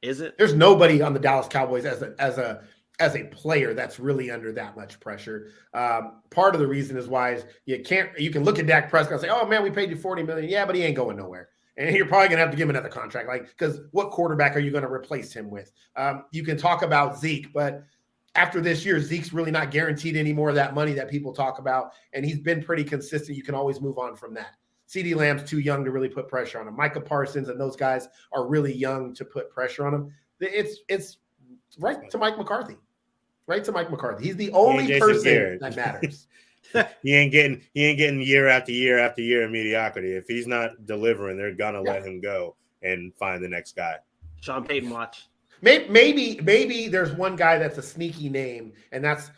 Is it? There's nobody on the Dallas Cowboys as a player that's really under that much pressure. Part of the reason is why is you can look at Dak Prescott and say, oh man, we paid you $40 million. Yeah, but he ain't going nowhere. And you're probably going to have to give him another contract. Because what quarterback are you going to replace him with? You can talk about Zeke, but after this year, Zeke's really not guaranteed any more of that money that people talk about. And he's been pretty consistent. You can always move on from that. CeeDee Lamb's too young to really put pressure on him. Micah Parsons and those guys are really young to put pressure on him. It's right to Mike McCarthy. Right to Mike McCarthy. He's the only person that matters. He ain't getting year after year after year of mediocrity. If he's not delivering, they're gonna let him go and find the next guy. Sean Payton watch. Maybe there's one guy that's a sneaky name, and that's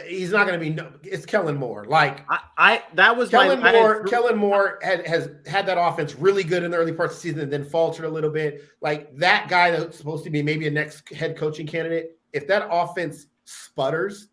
he's not going to be. It's Kellen Moore. Kellen Moore has had that offense really good in the early parts of the season, and then faltered a little bit. Like that guy that's supposed to be maybe a next head coaching candidate. If that offense sputters,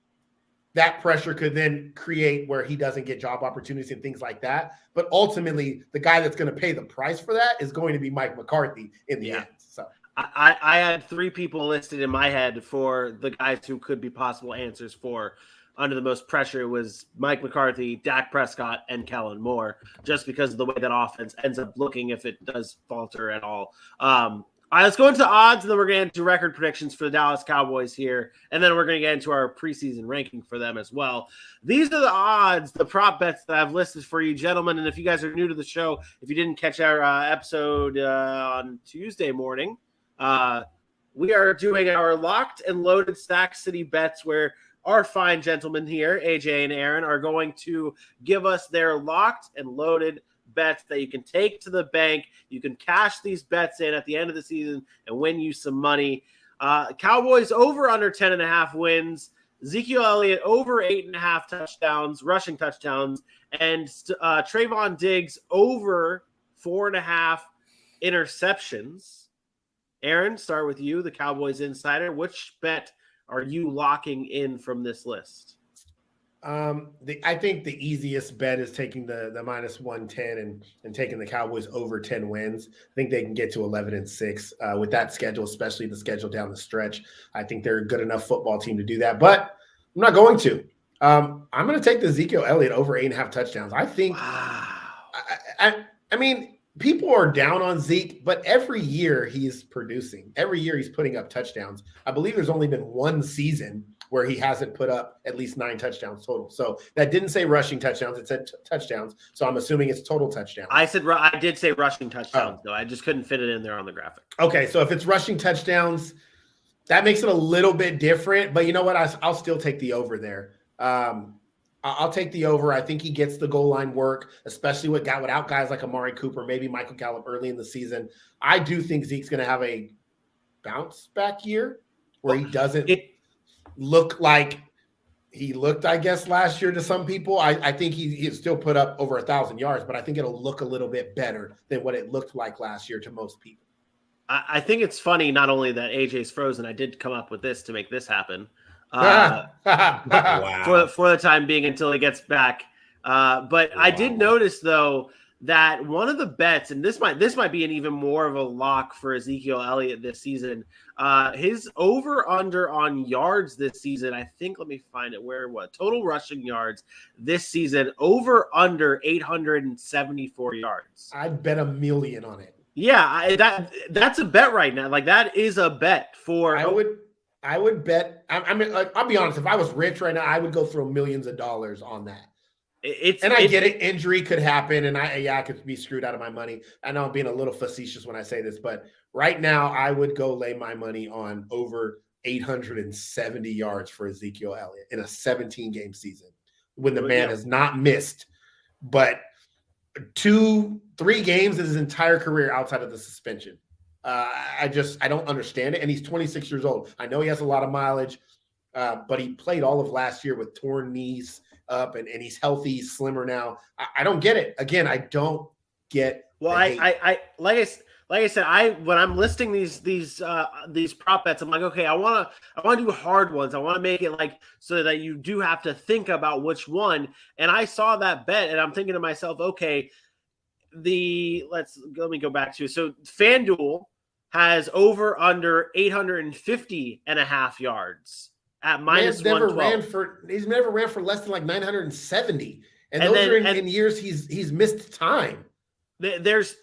that pressure could then create where he doesn't get job opportunities and things like that. But ultimately, the guy that's going to pay the price for that is going to be Mike McCarthy in the end. So. I had three people listed in my head for the guys who could be possible answers for under the most pressure. It was Mike McCarthy, Dak Prescott, and Kellen Moore, just because of the way that offense ends up looking if it does falter at all. All right, let's go into odds, and then we're going to get into record predictions for the Dallas Cowboys here, and then we're going to get into our preseason ranking for them as well. These are the odds, the prop bets that I've listed for you, gentlemen, and if you guys are new to the show, if you didn't catch our episode on Tuesday morning, we are doing our locked and loaded Stack City bets where our fine gentlemen here, AJ and Aaron, are going to give us their locked and loaded bets that you can take to the bank. You can cash these bets in at the end of the season and win you some money. Cowboys over under 10.5 wins. Ezekiel Elliott over 8.5 touchdowns, rushing touchdowns, and Trayvon Diggs over 4.5 interceptions. Aaron, start with you, the Cowboys insider. Which bet are you locking in from this list? I think the easiest bet is taking the minus 110 and taking the Cowboys over 10 wins. I think they can get to 11-6 with that schedule, especially the schedule down the stretch. I think they're a good enough football team to do that, but I'm not going to. I'm going to take the Ezekiel Elliott over 8.5 touchdowns. I think. Wow. I mean. People are down on Zeke, but every year he's producing. Every year he's putting up touchdowns. I believe there's only been one season where he hasn't put up at least 9 touchdowns total. So that didn't say rushing touchdowns. It said touchdowns. So I'm assuming it's total touchdowns. I did say rushing touchdowns, though. I just couldn't fit it in there on the graphic. Okay, so if it's rushing touchdowns, that makes it a little bit different. But you know what? I'll still take the over there. I'll take the over. I think he gets the goal line work, especially without guys like Amari Cooper, maybe Michael Gallup early in the season. I do think Zeke's going to have a bounce back year where he doesn't look like he looked, I guess, last year to some people. I think he still put up over 1,000 yards, but I think it'll look a little bit better than what it looked like last year to most people. I think it's funny not only that AJ's frozen. I did come up with this to make this happen. Wow. for the time being until he gets back. But wow. I did notice though that one of the bets, and this might be an even more of a lock for Ezekiel Elliott this season. His over under on yards this season, I think, let me find it where it was. Total rushing yards this season, over under 874 yards. I'd bet $1 million on it. Yeah, that's a bet right now. Like that is a bet for I would bet. I mean, like, I'll be honest. If I was rich right now, I would go throw millions of dollars on that. I get it. Injury could happen, and I could be screwed out of my money. I know I'm being a little facetious when I say this, but right now I would go lay my money on over 870 yards for Ezekiel Elliott in a 17-game season when the man has not missed, but 2-3 games in his entire career outside of the suspension. I don't understand it. And he's 26 years old. I know he has a lot of mileage, but he played all of last year with torn knees up, and he's healthy, he's slimmer now. I don't get it. Again, I don't get. Well, I like I said, when I'm listing these prop bets, I'm like, okay, I want to do hard ones. I want to make it like so that you do have to think about which one. And I saw that bet, and I'm thinking to myself, okay, let me go back to, so FanDuel has over under 850.5 yards at minus 112. He's never ran for less than like 970, and those are in years he's missed time. There's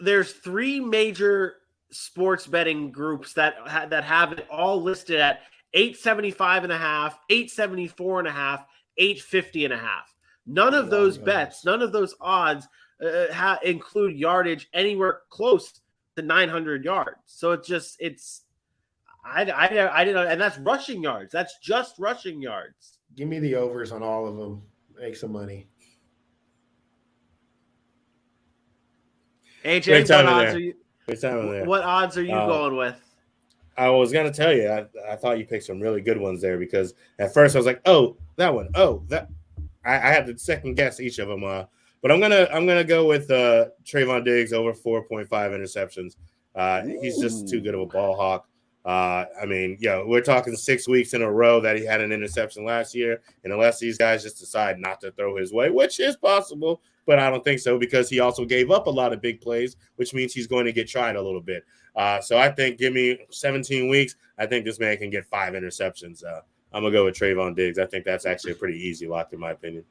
3 major sports betting groups that have it all listed at 875.5, 874.5, 850.5. None of those bets, none of those odds include yardage anywhere close to 900 yards. So I didn't, and that's rushing yards. That's just rushing yards. Give me the overs on all of them. Make some money. AJ, what odds are you going with? I was going to tell you, I thought you picked some really good ones there, because at first I was like, oh, that one. Oh, that. I had to second guess each of them. But I'm gonna go with Trayvon Diggs over 4.5 interceptions. He's just too good of a ball hawk. I mean, we're talking 6 weeks in a row that he had an interception last year, and unless these guys just decide not to throw his way, which is possible, but I don't think so, because he also gave up a lot of big plays, which means he's going to get tried a little bit. So I think give me 17 weeks. I think this man can get 5 interceptions. I'm going to go with Trayvon Diggs. I think that's actually a pretty easy lock in my opinion.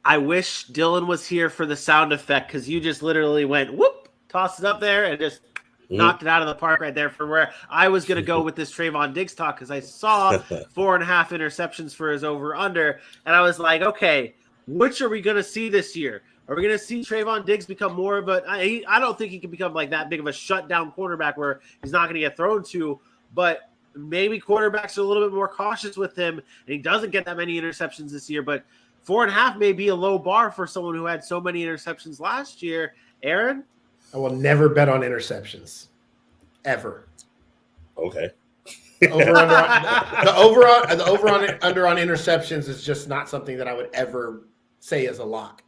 I wish Dylan was here for the sound effect, because you just literally went, whoop, tossed it up there and just knocked it out of the park right there for where I was going to go with this Trayvon Diggs talk, because I saw 4.5 interceptions for his over-under, and I was like, okay, which are we going to see this year? Are we going to see Trayvon Diggs become more of I don't think he can become like that big of a shutdown quarterback where he's not going to get thrown to, but maybe quarterbacks are a little bit more cautious with him, and he doesn't get that many interceptions this year. But 4.5 may be a low bar for someone who had so many interceptions last year. Aaron? I will never bet on interceptions. Ever. Okay. The over under on interceptions is just not something that I would ever say is a lock.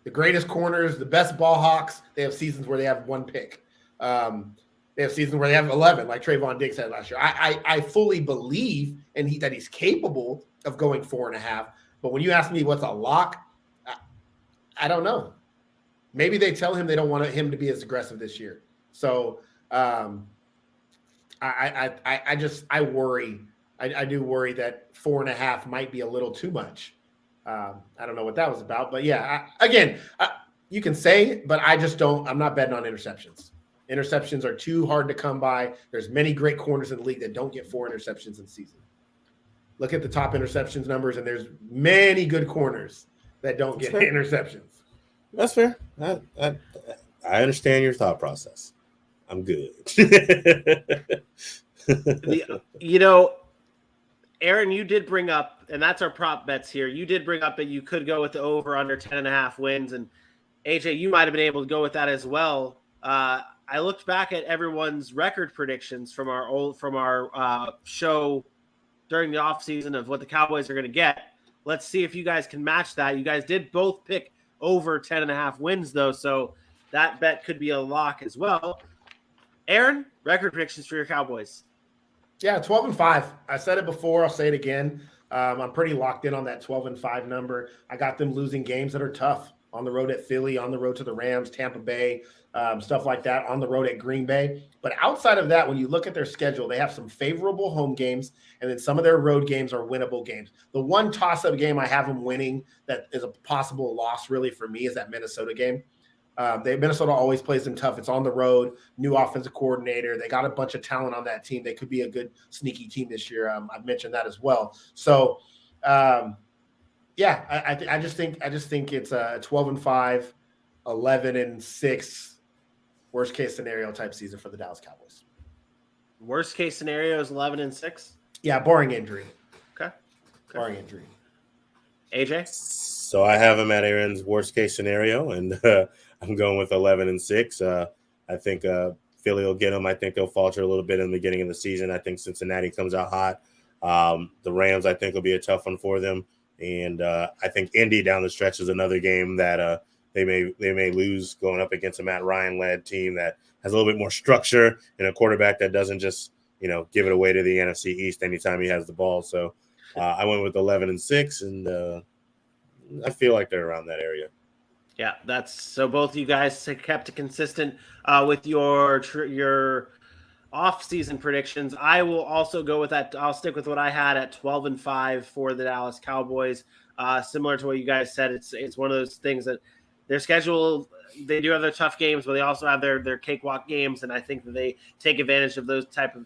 The greatest corners, the best ball hawks, they have seasons where they have 1 pick. They have seasons where they have 11, like Trayvon Diggs had last year. I fully believe that he's capable of going 4.5. But when you ask me what's a lock, I don't know. Maybe they tell him they don't want him to be as aggressive this year. So I worry. I do worry that 4.5 might be a little too much. I don't know what that was about, but yeah, you can say, but I just don't. I'm not betting on interceptions. Interceptions are too hard to come by. There's many great corners in the league that don't get 4 interceptions in the season. Look at the top interceptions numbers, and there's many good corners that don't get interceptions. That's fair. I understand your thought process. I'm good. Aaron, you did bring up, and that's our prop bets here. You did bring up that you could go with the over under 10.5 wins, and AJ, you might have been able to go with that as well. I looked back at everyone's record predictions from our show during the offseason of what the Cowboys are going to get. Let's see if you guys can match that. You guys did both pick over 10.5 wins, though, so that bet could be a lock as well. Aaron, record predictions for your Cowboys. Yeah, 12-5. I said it before. I'll say it again. I'm pretty locked in on that 12-5 number. I got them losing games that are tough on the road at Philly, on the road to the Rams, Tampa Bay, stuff like that, on the road at Green Bay. But outside of that, when you look at their schedule, they have some favorable home games, and then some of their road games are winnable games. The one toss-up game I have them winning that is a possible loss really for me is that Minnesota game. Minnesota always plays them tough. It's on the road, new offensive coordinator. They got a bunch of talent on that team. They could be a good sneaky team this year. I've mentioned that as well. So, I just think it's a 12-5, 11-6, worst case scenario type season for the Dallas Cowboys. Worst case scenario is 11-6. Yeah, barring injury. Okay. Barring injury. AJ? So I have him at Aaron's worst case scenario, and I'm going with 11-6. I think Philly will get him. I think they'll falter a little bit in the beginning of the season. I think Cincinnati comes out hot. The Rams, I think, will be a tough one for them. And I think Indy down the stretch is another game that they may lose, going up against a Matt Ryan-led team that has a little bit more structure and a quarterback that doesn't just, give it away to the NFC East anytime he has the ball. So I went with 11-6, and I feel like they're around that area. Yeah, that's so both of you guys kept it consistent with your off-season predictions. I will also go with that. I'll stick with what I had at 12-5 for the Dallas Cowboys. Similar to what you guys said, it's one of those things that their schedule, they do have their tough games, but they also have their cakewalk games, and I think that they take advantage of those type of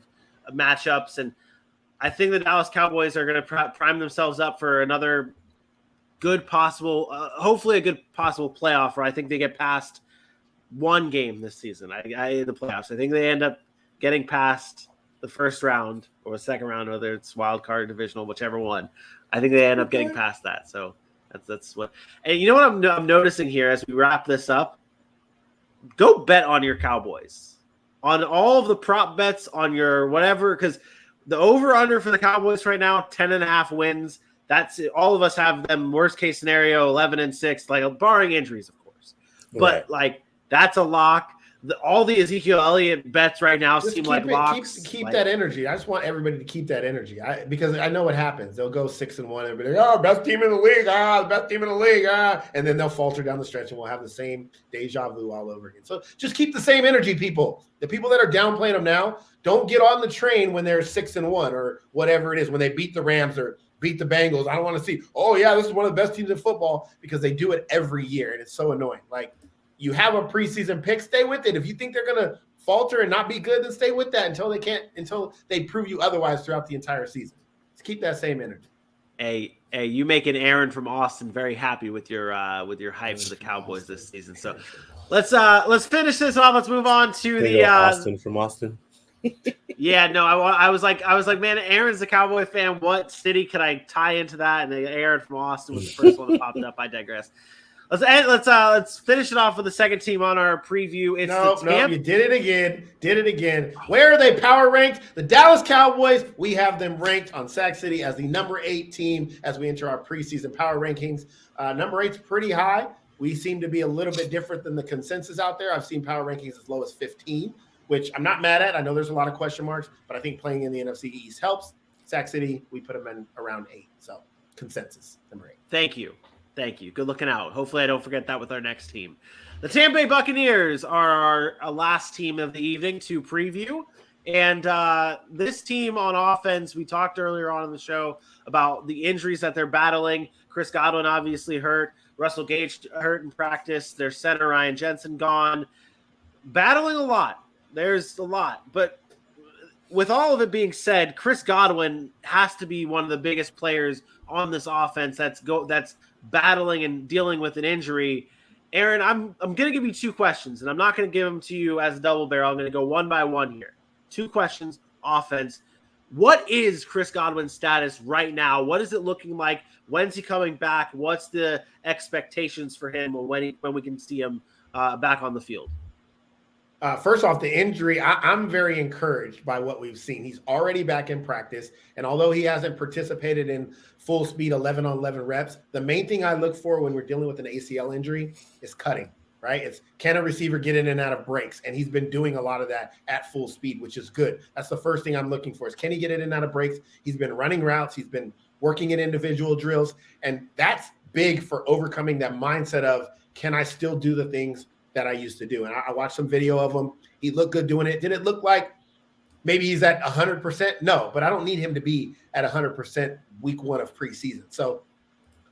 matchups. And I think the Dallas Cowboys are going to prime themselves up for another good possible, hopefully a good possible playoff where I think they get past one game this season. The playoffs. I think they end up getting past the first round or the second round, whether it's wild card, divisional, whichever one. I think they end up getting past that. So that's what. And you know what I'm noticing here as we wrap this up? Go bet on your Cowboys, on all of the prop bets, on your whatever, because the over/under for the Cowboys right now, 10.5 wins. That's it. All of us have them worst case scenario 11-6, like barring injuries, of course. But that's a lock. All the Ezekiel Elliott bets right now seem like locks. Keep that energy. I just want everybody to keep that energy. Because I know what happens. They'll go 6-1. Everybody, best team in the league. The best team in the league. And then they'll falter down the stretch, and we'll have the same deja vu all over again. So just keep the same energy, people. The people that are downplaying them now, don't get on the train when they're 6-1 or whatever it is, when they beat the Rams or beat the Bengals. I don't want to see, this is one of the best teams in football, because they do it every year, and it's so annoying. Like, you have a preseason pick, stay with it. If you think they're going to falter and not be good, then stay with that until they prove you otherwise throughout the entire season. Just keep that same energy. Hey, you making Aaron from Austin very happy with your hype for the Cowboys this season. So let's finish this off. Let's move on to the Austin from Austin. Yeah, no, I was like, man, Aaron's a Cowboy fan. What city could I tie into that? And Aaron from Austin was the first one that popped up. I digress. Let's finish it off with the second team on our preview. No, you did it again. Where are they power ranked? The Dallas Cowboys, we have them ranked on Sac City as the number 8 team as we enter our preseason power rankings. Number 8's pretty high. We seem to be a little bit different than the consensus out there. I've seen power rankings as low as 15, which I'm not mad at. I know there's a lot of question marks, but I think playing in the NFC East helps. Sac City, we put them in around 8. So consensus, number 8. Thank you. Good looking out. Hopefully I don't forget that with our next team. The Tampa Bay Buccaneers are our last team of the evening to preview. And this team on offense, we talked earlier on in the show about the injuries that they're battling. Chris Godwin obviously hurt. Russell Gage hurt in practice. Their center, Ryan Jensen, gone. Battling a lot. There's a lot. But with all of it being said, Chris Godwin has to be one of the biggest players on this offense that's battling and dealing with an injury. Aaron, I'm going to give you 2 questions, and I'm not going to give them to you as a double barrel. I'm going to go one by one here. 2 questions, offense. What is Chris Godwin's status right now? What is it looking like? When's he coming back? What's the expectations for him when we can see him back on the field? First off, the injury, I'm very encouraged by what we've seen. He's already back in practice, and although he hasn't participated in full speed 11-on-11 reps, the main thing I look for when we're dealing with an ACL injury is cutting, right? It's can a receiver get in and out of breaks, and he's been doing a lot of that at full speed, which is good. That's the first thing I'm looking for is can he get in and out of breaks? He's been running routes. He's been working in individual drills, and that's big for overcoming that mindset of can I still do the things that I used to do. And I watched some video of him. He looked good doing it. Did it look like maybe he's at 100%? No, but I don't need him to be at 100% week 1 of preseason. So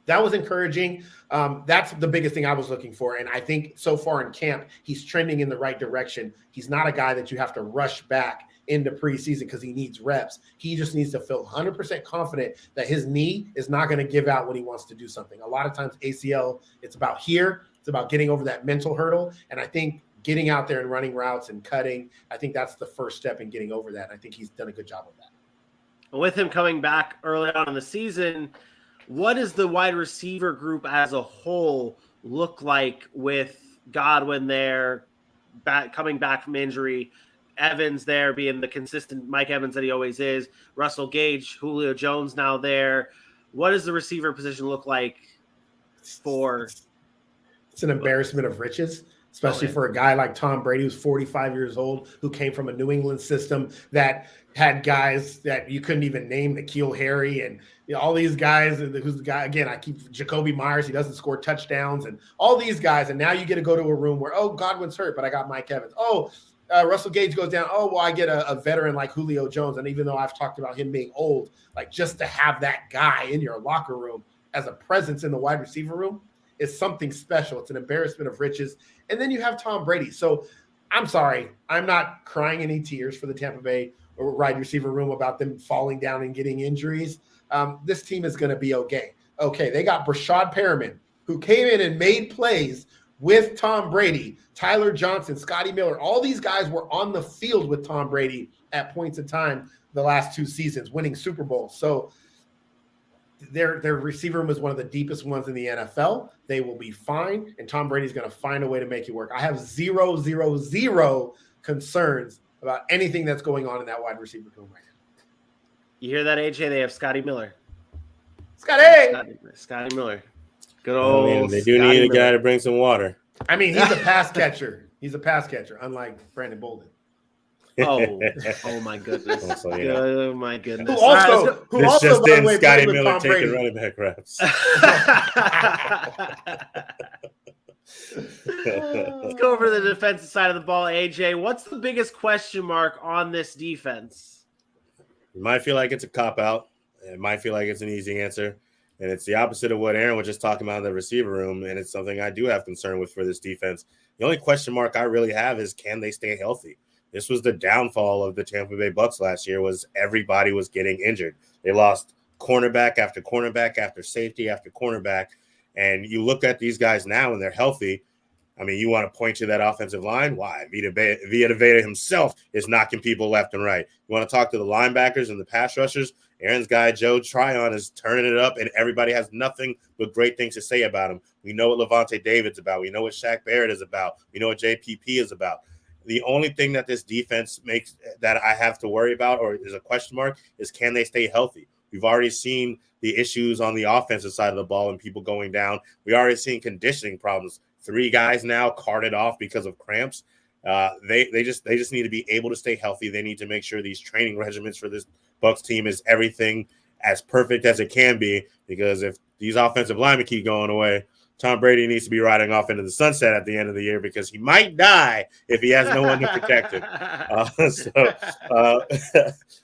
that was encouraging. That's the biggest thing I was looking for. And I think so far in camp, he's trending in the right direction. He's not a guy that you have to rush back into preseason because he needs reps. He just needs to feel 100% confident that his knee is not going to give out when he wants to do something. A lot of times ACL, it's about here. It's about getting over that mental hurdle. And I think getting out there and running routes and cutting, I think that's the first step in getting over that. I think he's done a good job of that. With him coming back early on in the season, what does the wide receiver group as a whole look like with Godwin there, coming back from injury, Evans there being the consistent Mike Evans that he always is, Russell Gage, Julio Jones now there? What does the receiver position look like for? It's an embarrassment of riches, especially for a guy like Tom Brady, who's 45 years old, who came from a New England system that had guys that you couldn't even name, N'Keal Harry and all these guys. Who's the guy, again, I keep Jacoby Myers, he doesn't score touchdowns, and all these guys. And now you get to go to a room where, Godwin's hurt, but I got Mike Evans. Russell Gage goes down. I get a veteran like Julio Jones. And even though I've talked about him being old, like just to have that guy in your locker room as a presence in the wide receiver room is something special. It's an embarrassment of riches. And then you have Tom Brady. So I'm sorry, I'm not crying any tears for the Tampa Bay wide receiver room about them falling down and getting injuries. This team is going to be okay. Okay, they got Brashad Perriman, who came in and made plays with Tom Brady, Tyler Johnson, Scotty Miller. All these guys were on the field with Tom Brady at points in time the last 2 seasons, winning Super Bowls. So their receiver room is one of the deepest ones in the NFL. They will be fine, and Tom Brady's going to find a way to make it work. I have zero concerns about anything that's going on in that wide receiver room right now. You hear that, AJ? They have Scotty Miller. Scotty Miller. Good old. They do Scotty need a Miller. guy to bring some water. I mean, he's a pass catcher. Unlike Brandon Bolden. Oh my goodness. Also, Oh my goodness. Who also, just by the in way, Scotty played with Miller Tom taking Brady. running back reps. Let's go over to the defensive side of the ball, AJ. What's the biggest question mark on this defense? You might feel like it's a cop-out. It might feel like it's an easy answer. And it's the opposite of what Aaron was just talking about in the receiver room, and it's something I do have concern with for this defense. The only question mark I really have is, can they stay healthy? This was the downfall of the Tampa Bay Bucs last year, was everybody was getting injured. They lost cornerback after cornerback after safety after cornerback. And you look at these guys now and they're healthy. I mean, you want to point to that offensive line? Why? Vita Vea himself is knocking people left and right. You want to talk to the linebackers and the pass rushers? Aaron's guy, Joe Tryon, is turning it up, and everybody has nothing but great things to say about him. We know what Levante David's about. We know what Shaq Barrett is about. We know what JPP is about. The only thing that this defense makes that I have to worry about, or is a question mark, is can they stay healthy? We've already seen the issues on the offensive side of the ball and people going down. We already seen conditioning problems. 3 guys now carted off because of cramps. They just need to be able to stay healthy. They need to make sure these training regimens for this Bucs team is everything as perfect as it can be, because if these offensive linemen keep going away, Tom Brady needs to be riding off into the sunset at the end of the year, because he might die if he has no one to protect him.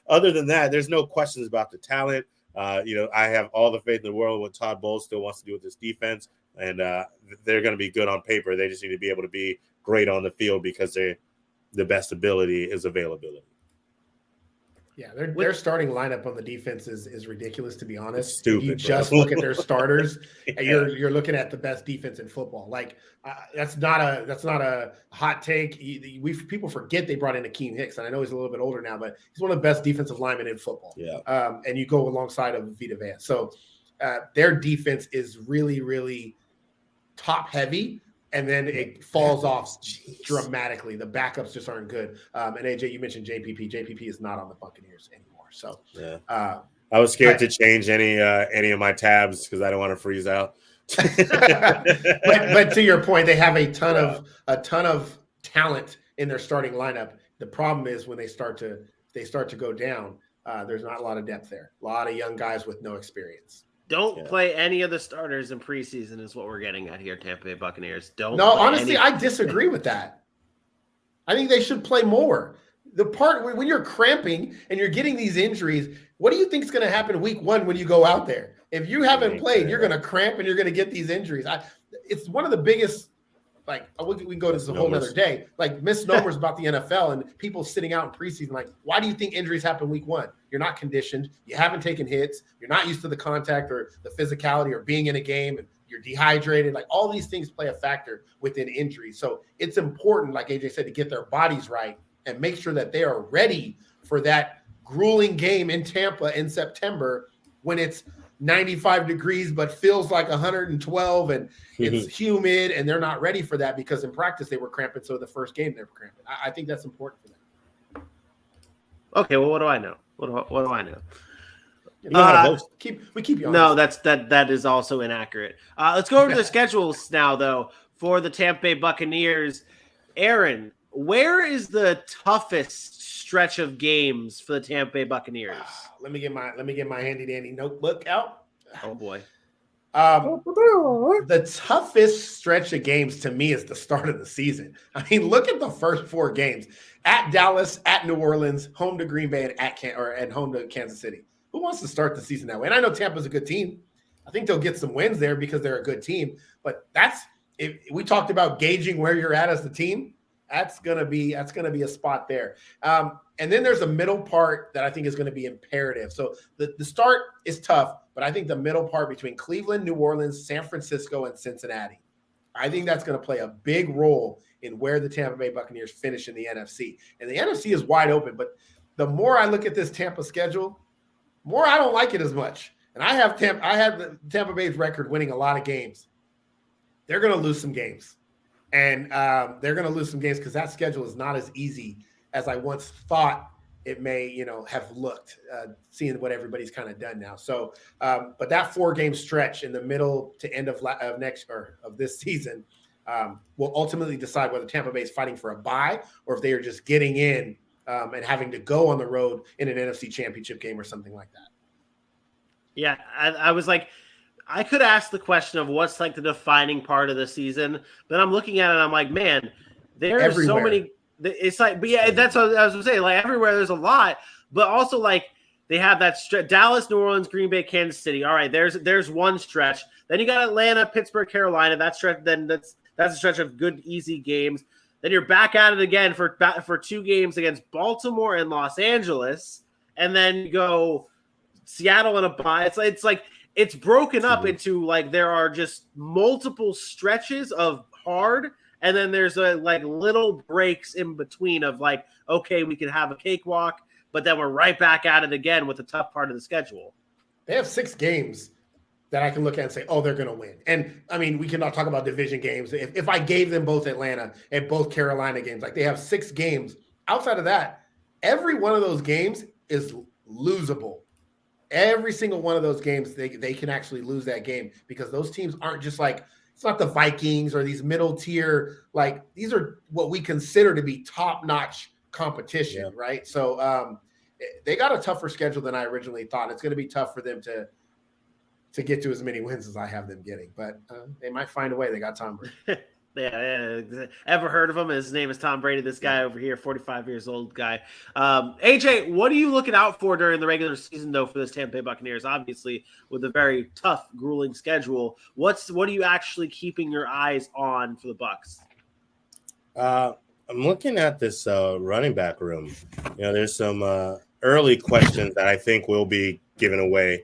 Other than that, there's no questions about the talent. I have all the faith in the world in what Todd Bowles still wants to do with this defense, and they're going to be good on paper. They just need to be able to be great on the field, because the best ability is availability. Yeah, their starting lineup on the defense is ridiculous, to be honest. It's stupid, you just look at their starters, and you're looking at the best defense in football. Like that's not a hot take. People forget they brought in Akeem Hicks, and I know he's a little bit older now, but he's one of the best defensive linemen in football. Yeah. And you go alongside of Vita Vea. So their defense is really, really top heavy. And then it falls off dramatically. The backups just aren't good. And AJ, you mentioned JPP. JPP is not on the Buccaneers anymore. So yeah. I was scared to change any of my tabs because I don't want to freeze out. but to your point, they have a ton of talent in their starting lineup. The problem is when they start to go down, there's not a lot of depth there. A lot of young guys with no experience. Don't play any of the starters in preseason is what we're getting at here, Tampa Bay Buccaneers. Honestly, I disagree with that. I think they should play more. The part when you're cramping and you're getting these injuries, what do you think is going to happen week 1 when you go out there? If you haven't played, you're going to cramp and you're going to get these injuries. It's one of the biggest, like, we can go to this a whole other day, like misnomers about the NFL and people sitting out in preseason. Like, why do you think injuries happen week 1? You're not conditioned. You haven't taken hits. You're not used to the contact or the physicality or being in a game, and you're dehydrated. Like, all these things play a factor within injuries. So it's important, like AJ said, to get their bodies right and make sure that they are ready for that grueling game in Tampa in September when it's 95 degrees but feels like 112 and it's humid, and they're not ready for that because in practice they were cramping. So the first game they were cramping. I think that's important for them. Okay, well, what do I know? What do I know? We keep you on. No, that is also inaccurate. Let's go over to the schedules now, though, for the Tampa Bay Buccaneers. Aaron, where is the toughest stretch of games for the Tampa Bay Buccaneers? Let me get my handy dandy notebook out. Oh boy. The toughest stretch of games to me is the start of the season. I mean, look at the first 4 games: at Dallas, at New Orleans, home to Green Bay, and home to Kansas City. Who wants to start the season that way? And I know Tampa's a good team. I think they'll get some wins there because they're a good team. But if we talked about gauging where you're at as the team. That's gonna be a spot there. And then there's a middle part that I think is going to be imperative. So the start is tough, but I think the middle part between Cleveland, New Orleans, San Francisco, and Cincinnati, I think that's going to play a big role in where the Tampa Bay Buccaneers finish in the NFC. And the NFC is wide open, but the more I look at this Tampa schedule, more I don't like it as much. And I have the Tampa Bay's record winning a lot of games. They're going to lose some games. And they're going to lose some games because that schedule is not as easy as I once thought it may, have looked, seeing what everybody's kind of done now. So, but that 4-game stretch in the middle to end of this season will ultimately decide whether Tampa Bay is fighting for a bye or if they are just getting in and having to go on the road in an NFC Championship game or something like that. Yeah, I was like, I could ask the question of what's like the defining part of the season, but I'm looking at it and I'm like, man, there's so many. It's like, but yeah, that's what I was going to say. Like everywhere, there's a lot, but also like they have that stretch: Dallas, New Orleans, Green Bay, Kansas City. All right, there's one stretch. Then you got Atlanta, Pittsburgh, Carolina. That stretch, then that's a stretch of good, easy games. Then you're back at it again for 2 games against Baltimore and Los Angeles, and then you go Seattle and a bye. It's like. It's broken up into like there are just multiple stretches of hard, and then there's like little breaks in between of like, okay, we can have a cakewalk, but then we're right back at it again with the tough part of the schedule. They have 6 games that I can look at and say, oh, they're going to win. And I mean, we cannot talk about division games. If I gave them both Atlanta and both Carolina games, like they have 6 games. Outside of that, every one of those games is losable. Every single one of those games, they can actually lose that game because those teams aren't just like, it's not the Vikings or these middle tier, like these are what we consider to be top-notch competition, right? So they got a tougher schedule than I originally thought. It's going to be tough for them to get to as many wins as I have them getting, but they might find a way. They got Tom Brady. Yeah, ever heard of him? His name is Tom Brady. This guy over here, 45 years old guy. AJ, what are you looking out for during the regular season, though, for this Tampa Bay Buccaneers? Obviously, with a very tough, grueling schedule, what are you actually keeping your eyes on for the Bucs? I'm looking at this running back room. There's some early questions that I think will be given away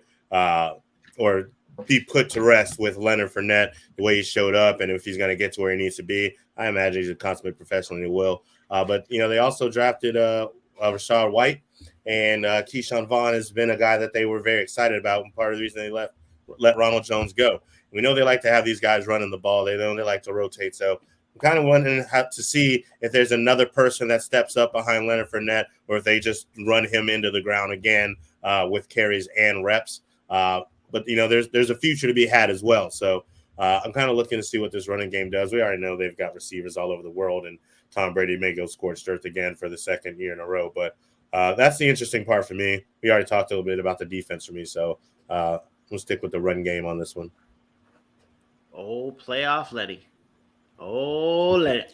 or be put to rest with Leonard Fournette, the way he showed up, and if he's going to get to where he needs to be. I imagine he's a consummate professional, and he will. But they also drafted Rashad White, and Keyshawn Vaughn has been a guy that they were very excited about, and part of the reason they let Ronald Jones go. We know they like to have these guys running the ball. They like to rotate. So I'm kind of wondering to see if there's another person that steps up behind Leonard Fournette, or if they just run him into the ground again with carries and reps. But there's a future to be had as well. So I'm kind of looking to see what this running game does. We already know they've got receivers all over the world, and Tom Brady may go scorched earth again for the 2nd year in a row. But that's the interesting part for me. We already talked a little bit about the defense for me, so we'll stick with the run game on this one. Oh, playoff Letty. Oh, Letty.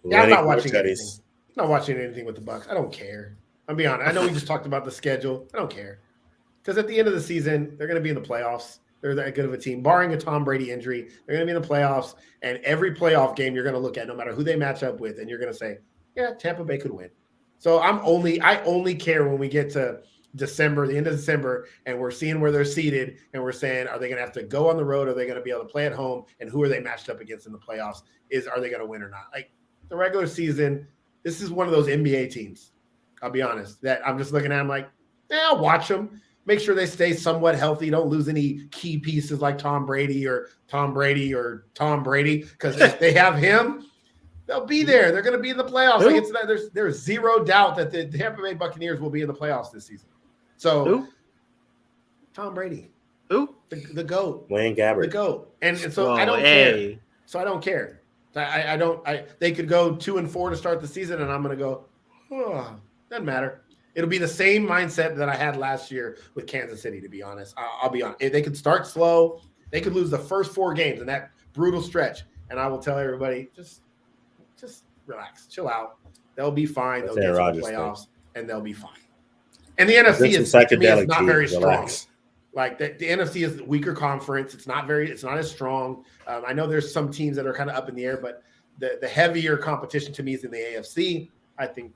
Yeah, I'm not watching anything. I'm not watching anything with the Bucs. I don't care. I'm being honest. I know we just talked about the schedule. I don't care. Because at the end of the season, they're going to be in the playoffs. they're that good of a team. Barring a Tom Brady injury, they're going to be in the playoffs. And every playoff game you're going to look at, no matter who they match up with, and you're going to say, yeah, Tampa Bay could win. So I only care when we get to December, the end of December, and we're seeing where they're seated, and we're saying, are they going to have to go on the road? Are they going to be able to play at home? And who are they matched up against in the playoffs? Are they going to win or not? Like the regular season, this is one of those NBA teams, I'll be honest, that I'm just looking at them like, I'll watch them. Make sure they stay somewhat healthy. Don't lose any key pieces like Tom Brady. Because if they have him, they'll be there. They're going to be in the playoffs. Like there's zero doubt that the Tampa Bay Buccaneers will be in the playoffs this season. So, who? Tom Brady. Who? The GOAT. Wayne Gabbert. The GOAT. And so I don't care. So I don't care. I don't. They could go 2-4 to start the season, and I'm going to go, doesn't matter. It'll be the same mindset that I had last year with Kansas City, to be honest. I'll be honest. If they could start slow, they could lose the first 4 games in that brutal stretch. And I will tell everybody, just relax, chill out. They'll be fine. They'll get to the playoffs, and they'll be fine. And the NFC is not very strong. Like the NFC is the weaker conference. It's not as strong. I know there's some teams that are kind of up in the air, but the heavier competition to me is in the AFC. I think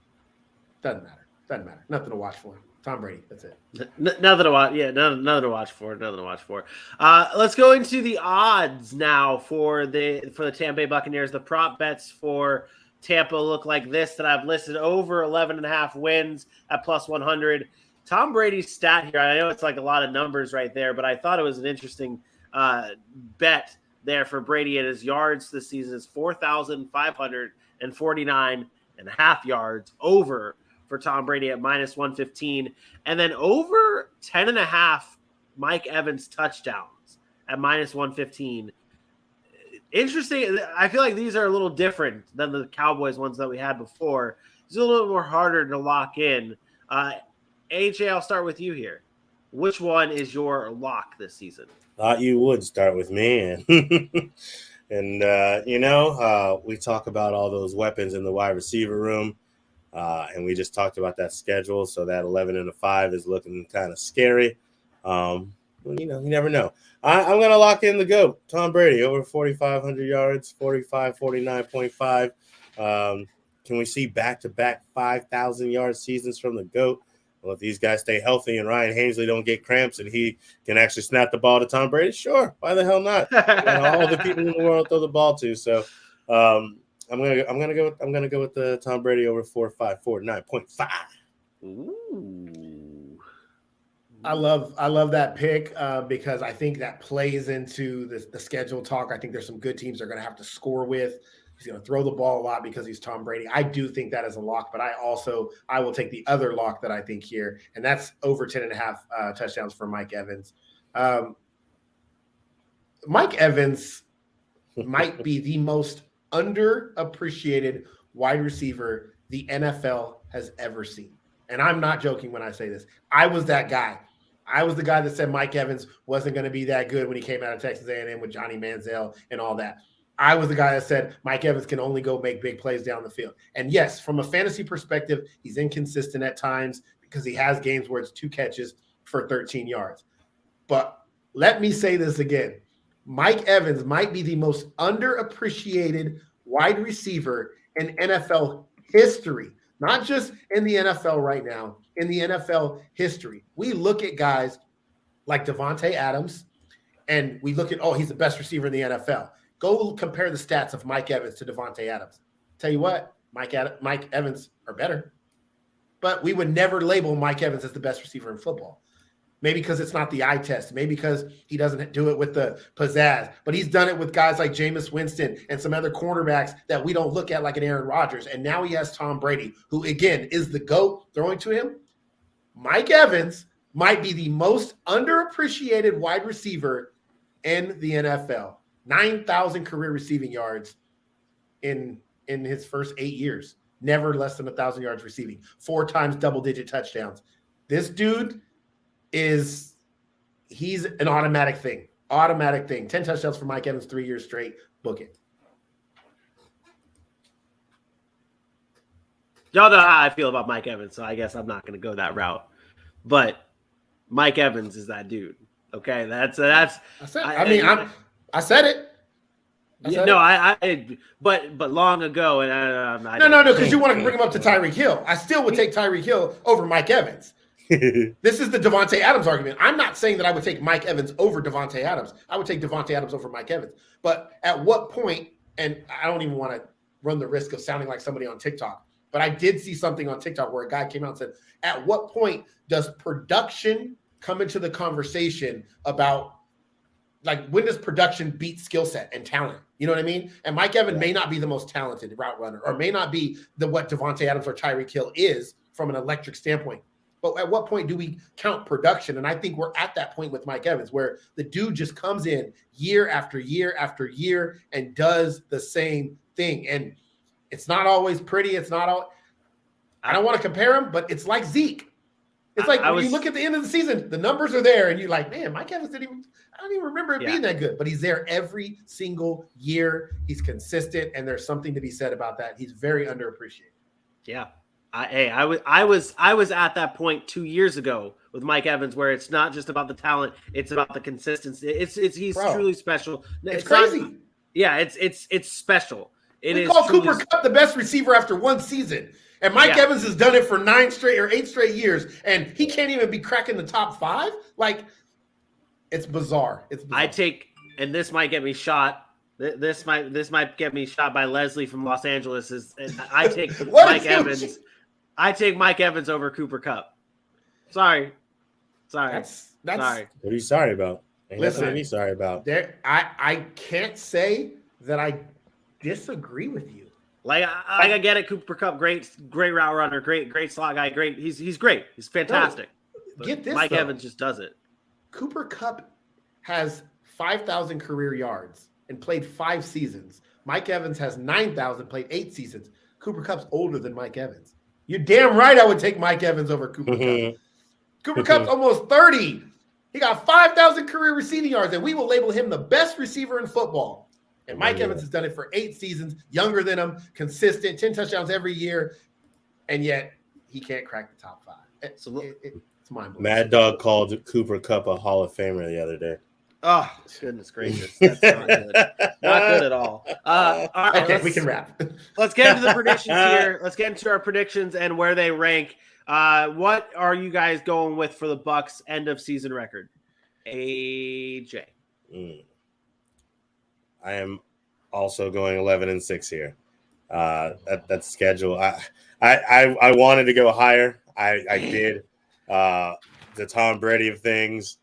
doesn't matter. Nothing to watch for. Tom Brady. That's it. Nothing to watch. Yeah, nothing to watch for. Let's go into the odds now for the Tampa Bay Buccaneers. The prop bets for Tampa look like this that I've listed: over 11.5 wins at plus 100. Tom Brady's stat here, I know it's like a lot of numbers right there, but I thought it was an interesting bet there for Brady. At his yards this season is 4,549.5 yards over for Tom Brady at minus 115. And then over 10.5 Mike Evans touchdowns at minus 115. Interesting. I feel like these are a little different than the Cowboys ones that we had before. It's a little bit more harder to lock in. AJ, I'll start with you here. Which one is your lock this season? Thought you would start with me. And we talk about all those weapons in the wide receiver room. And we just talked about that schedule. So that 11.5 is looking kind of scary. You never know. I'm going to lock in the GOAT, Tom Brady, over 4,500 yards, 49.5. Can we see back-to-back 5,000-yard seasons from the GOAT? Well, if these guys stay healthy and Ryan Haseley don't get cramps and he can actually snap the ball to Tom Brady, sure, why the hell not? All the people in the world throw the ball to. So I'm gonna go with the Tom Brady over 49.5. Ooh. I love that pick because I think that plays into the schedule talk. I think there's some good teams they're going to have to score with. He's going to throw the ball a lot because he's Tom Brady. I do think that is a lock, but I will take the other lock that I think here, and that's over 10.5 touchdowns for Mike Evans. Mike Evans might be the most underappreciated wide receiver the NFL has ever seen. And I'm not joking when I say this. I was that guy. I was the guy that said Mike Evans wasn't going to be that good when he came out of Texas A&M with Johnny Manziel and all that. I was the guy that said Mike Evans can only go make big plays down the field. And yes, from a fantasy perspective, he's inconsistent at times because he has games where it's 2 catches for 13 yards. But let me say this again. Mike Evans might be the most underappreciated wide receiver in NFL history, not just in the NFL right now, in the NFL history. We look at guys like Devontae Adams, and we look at, he's the best receiver in the NFL. Go compare the stats of Mike Evans to Devontae Adams. Tell you what, Mike Evans are better. But we would never label Mike Evans as the best receiver in football. Maybe because it's not the eye test. Maybe because he doesn't do it with the pizzazz. But he's done it with guys like Jameis Winston and some other cornerbacks that we don't look at like an Aaron Rodgers. And now he has Tom Brady, who, again, is the GOAT throwing to him. Mike Evans might be the most underappreciated wide receiver in the NFL. 9,000 career receiving yards in his first 8 years. Never less than 1,000 yards receiving. 4 times double-digit touchdowns. This dude he's an automatic thing. 10 touchdowns for Mike Evans 3 years straight. Book it. Y'all know how I feel about Mike Evans, so I guess I'm not going to go that route. But Mike Evans is that dude. Okay, that's. I said it. But long ago, and no, because you want to bring him up to Tyreek Hill. I still would take Tyreek Hill over Mike Evans. This is the Devontae Adams argument. I'm not saying that I would take Mike Evans over Devontae Adams. I would take Devontae Adams over Mike Evans. But at what point, and I don't even want to run the risk of sounding like somebody on TikTok, but I did see something on TikTok where a guy came out and said, at what point does production come into the conversation about, like, when does production beat skill set and talent? You know what I mean? And Mike Evans may not be the most talented route runner, or may not be what Devontae Adams or Tyreek Hill is from an electric standpoint. But at what point do we count production? And I think we're at that point with Mike Evans, where the dude just comes in year after year after year and does the same thing. And it's not always pretty. It's not all. I don't want to compare him, but it's like Zeke. It's like when you look at the end of the season, the numbers are there, and you're like, man, Mike Evans I don't even remember it being that good. But he's there every single year. He's consistent, and there's something to be said about that. He's very underappreciated. Yeah. I was at that point 2 years ago with Mike Evans, where it's not just about the talent, it's about the consistency. He's truly special. It's crazy. It's special. We call Cooper Kupp the best receiver after one season, and Mike Evans has done it for 8 straight years, and he can't even be cracking the top 5. Like, it's bizarre. And this might get me shot. This might get me shot by Leslie from Los Angeles. I take Mike Evans. I take Mike Evans over Cooper Kupp. Sorry. That's sorry. What are you sorry about? Listen, what are you sorry about? I can't say that I disagree with you. I get it. Cooper Kupp, great route runner, great slot guy, great. He's great. He's fantastic. Get this, Mike Evans just does it. Cooper Kupp has 5,000 career yards and played 5 seasons. Mike Evans has 9,000, played 8 seasons. Cooper Kupp's older than Mike Evans. You're damn right I would take Mike Evans over Cooper Kupp. Cooper Kupp's almost 30. He got 5,000 career receiving yards, and we will label him the best receiver in football. And Mike Evans has done it for 8 seasons, younger than him, consistent, 10 touchdowns every year, and yet he can't crack the top 5. It's mind-blowing. Mad Dog called Cooper Kupp a Hall of Famer the other day. Oh, goodness gracious. That's not good. Not good at all. All right, okay, we can wrap. Let's get into the predictions here. Let's get into our predictions and where they rank. What are you guys going with for the Bucs end of season record? AJ. I am also going 11-6 here. That schedule. I wanted to go higher. I did. The Tom Brady of things.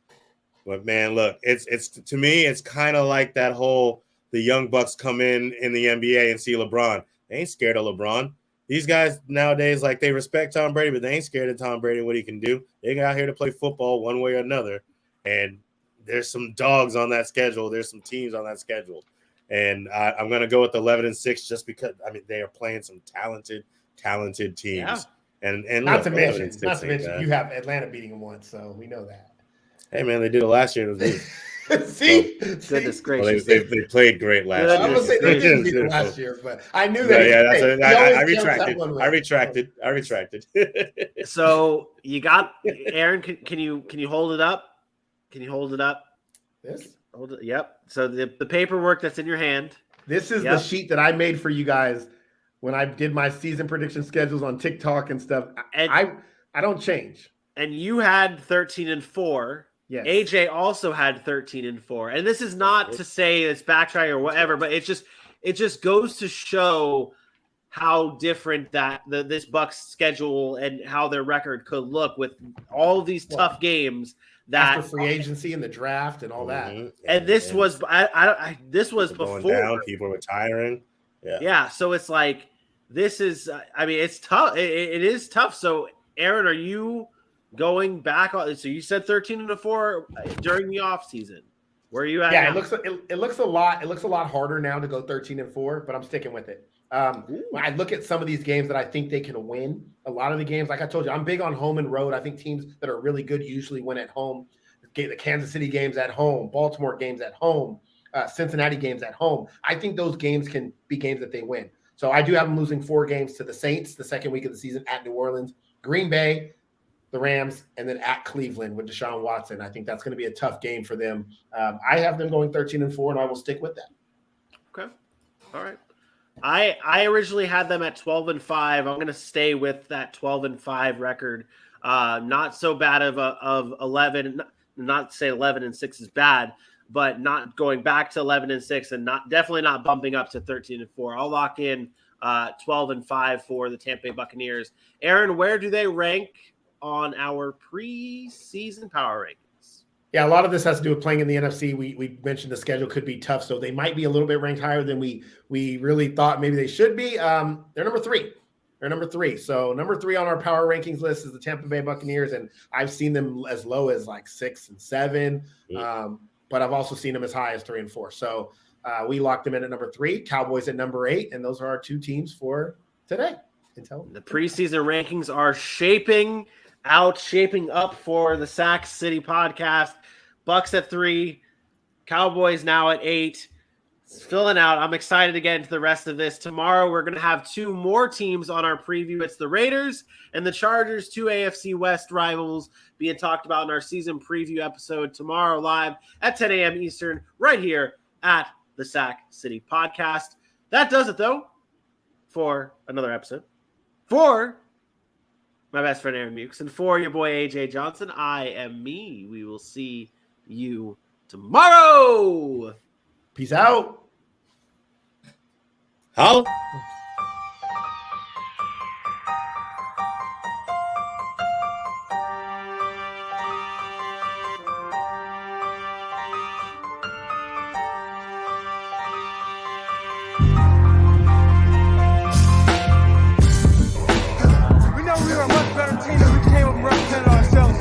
But man, look, it's to me, it's kind of like that whole the young Bucks come in the NBA and see LeBron. They ain't scared of LeBron. These guys nowadays, like, they respect Tom Brady, but they ain't scared of Tom Brady and what he can do. They got out here to play football one way or another. And there's some dogs on that schedule. There's some teams on that schedule. And I'm going to go with 11-6 just because, I mean, they are playing some talented teams. Yeah. And not to mention, you have Atlanta beating them once, so we know that. Hey, man, they did it last year. It was See? Goodness gracious. They played great last year. I'm going to say they didn't beat it last year, but I knew that. I retracted. So you got Aaron. Can you hold it up? Can you hold it up? This? Hold it. Yep. So the paperwork that's in your hand. This is the sheet that I made for you guys when I did my season prediction schedules on TikTok and stuff. And I don't change. And you had 13-4. Yes. AJ also had 13-4. And this is not to say it's backtracking or whatever, but it just goes to show how different that this Bucs schedule and how their record could look with all these tough games that after free agency and the draft and all that. And this was this was before down, people retiring. Yeah. So it's like this is. I mean, it's tough. It is tough. So Aaron, are you going back? So you said 13-4 during the offseason. Where are you at? Yeah, now? it looks a lot harder now to go 13-4, but I'm sticking with it. When I look at some of these games that I think they can win, a lot of the games, like I told you, I'm big on home and road. I think teams that are really good usually win at home. The Kansas City games at home, Baltimore games at home, Cincinnati games at home. I think those games can be games that they win. So I do have them losing 4 games to the Saints the second week of the season at New Orleans. Green Bay, the Rams, and then at Cleveland with Deshaun Watson. I think that's going to be a tough game for them. I have them going 13-4, and I will stick with that. Okay. All right. I originally had them at 12-5. I'm going to stay with that 12-5 record. Not so bad of 11. Not to say 11-6 is bad, but not going back to 11-6 and definitely not bumping up to 13-4. I'll lock in 12-5 for the Tampa Bay Buccaneers. Aaron, where do they rank on our preseason power rankings? Yeah, a lot of this has to do with playing in the NFC. We mentioned the schedule could be tough, so they might be a little bit ranked higher than we really thought maybe they should be. They're number 3. They're number 3. So number 3 on our power rankings list is the Tampa Bay Buccaneers, and I've seen them as low as like 6 and 7, but I've also seen them as high as 3 and 4. So we locked them in at number 3, Cowboys at number 8, and those are our 2 teams for today. The preseason rankings are shaping up for the Sac City podcast. Bucs at 3, Cowboys now at 8. It's filling out. I'm excited to get into the rest of this. Tomorrow, we're going to have 2 more teams on our preview. It's the Raiders and the Chargers, 2 AFC West rivals being talked about in our season preview episode tomorrow live at 10 a.m. Eastern right here at the Sac City podcast. That does it, though, for another episode. For my best friend Aaron Mukes and for your boy AJ Johnson, I am me. We will see you tomorrow. Peace out. Holla. We know we were a much better team than we came up and represented ourselves.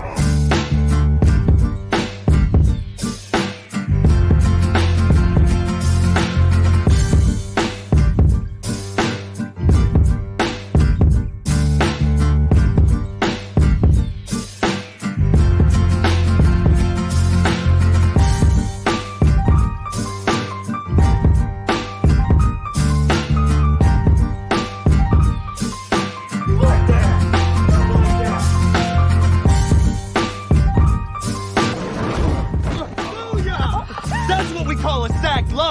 That's what we call a sack lunch.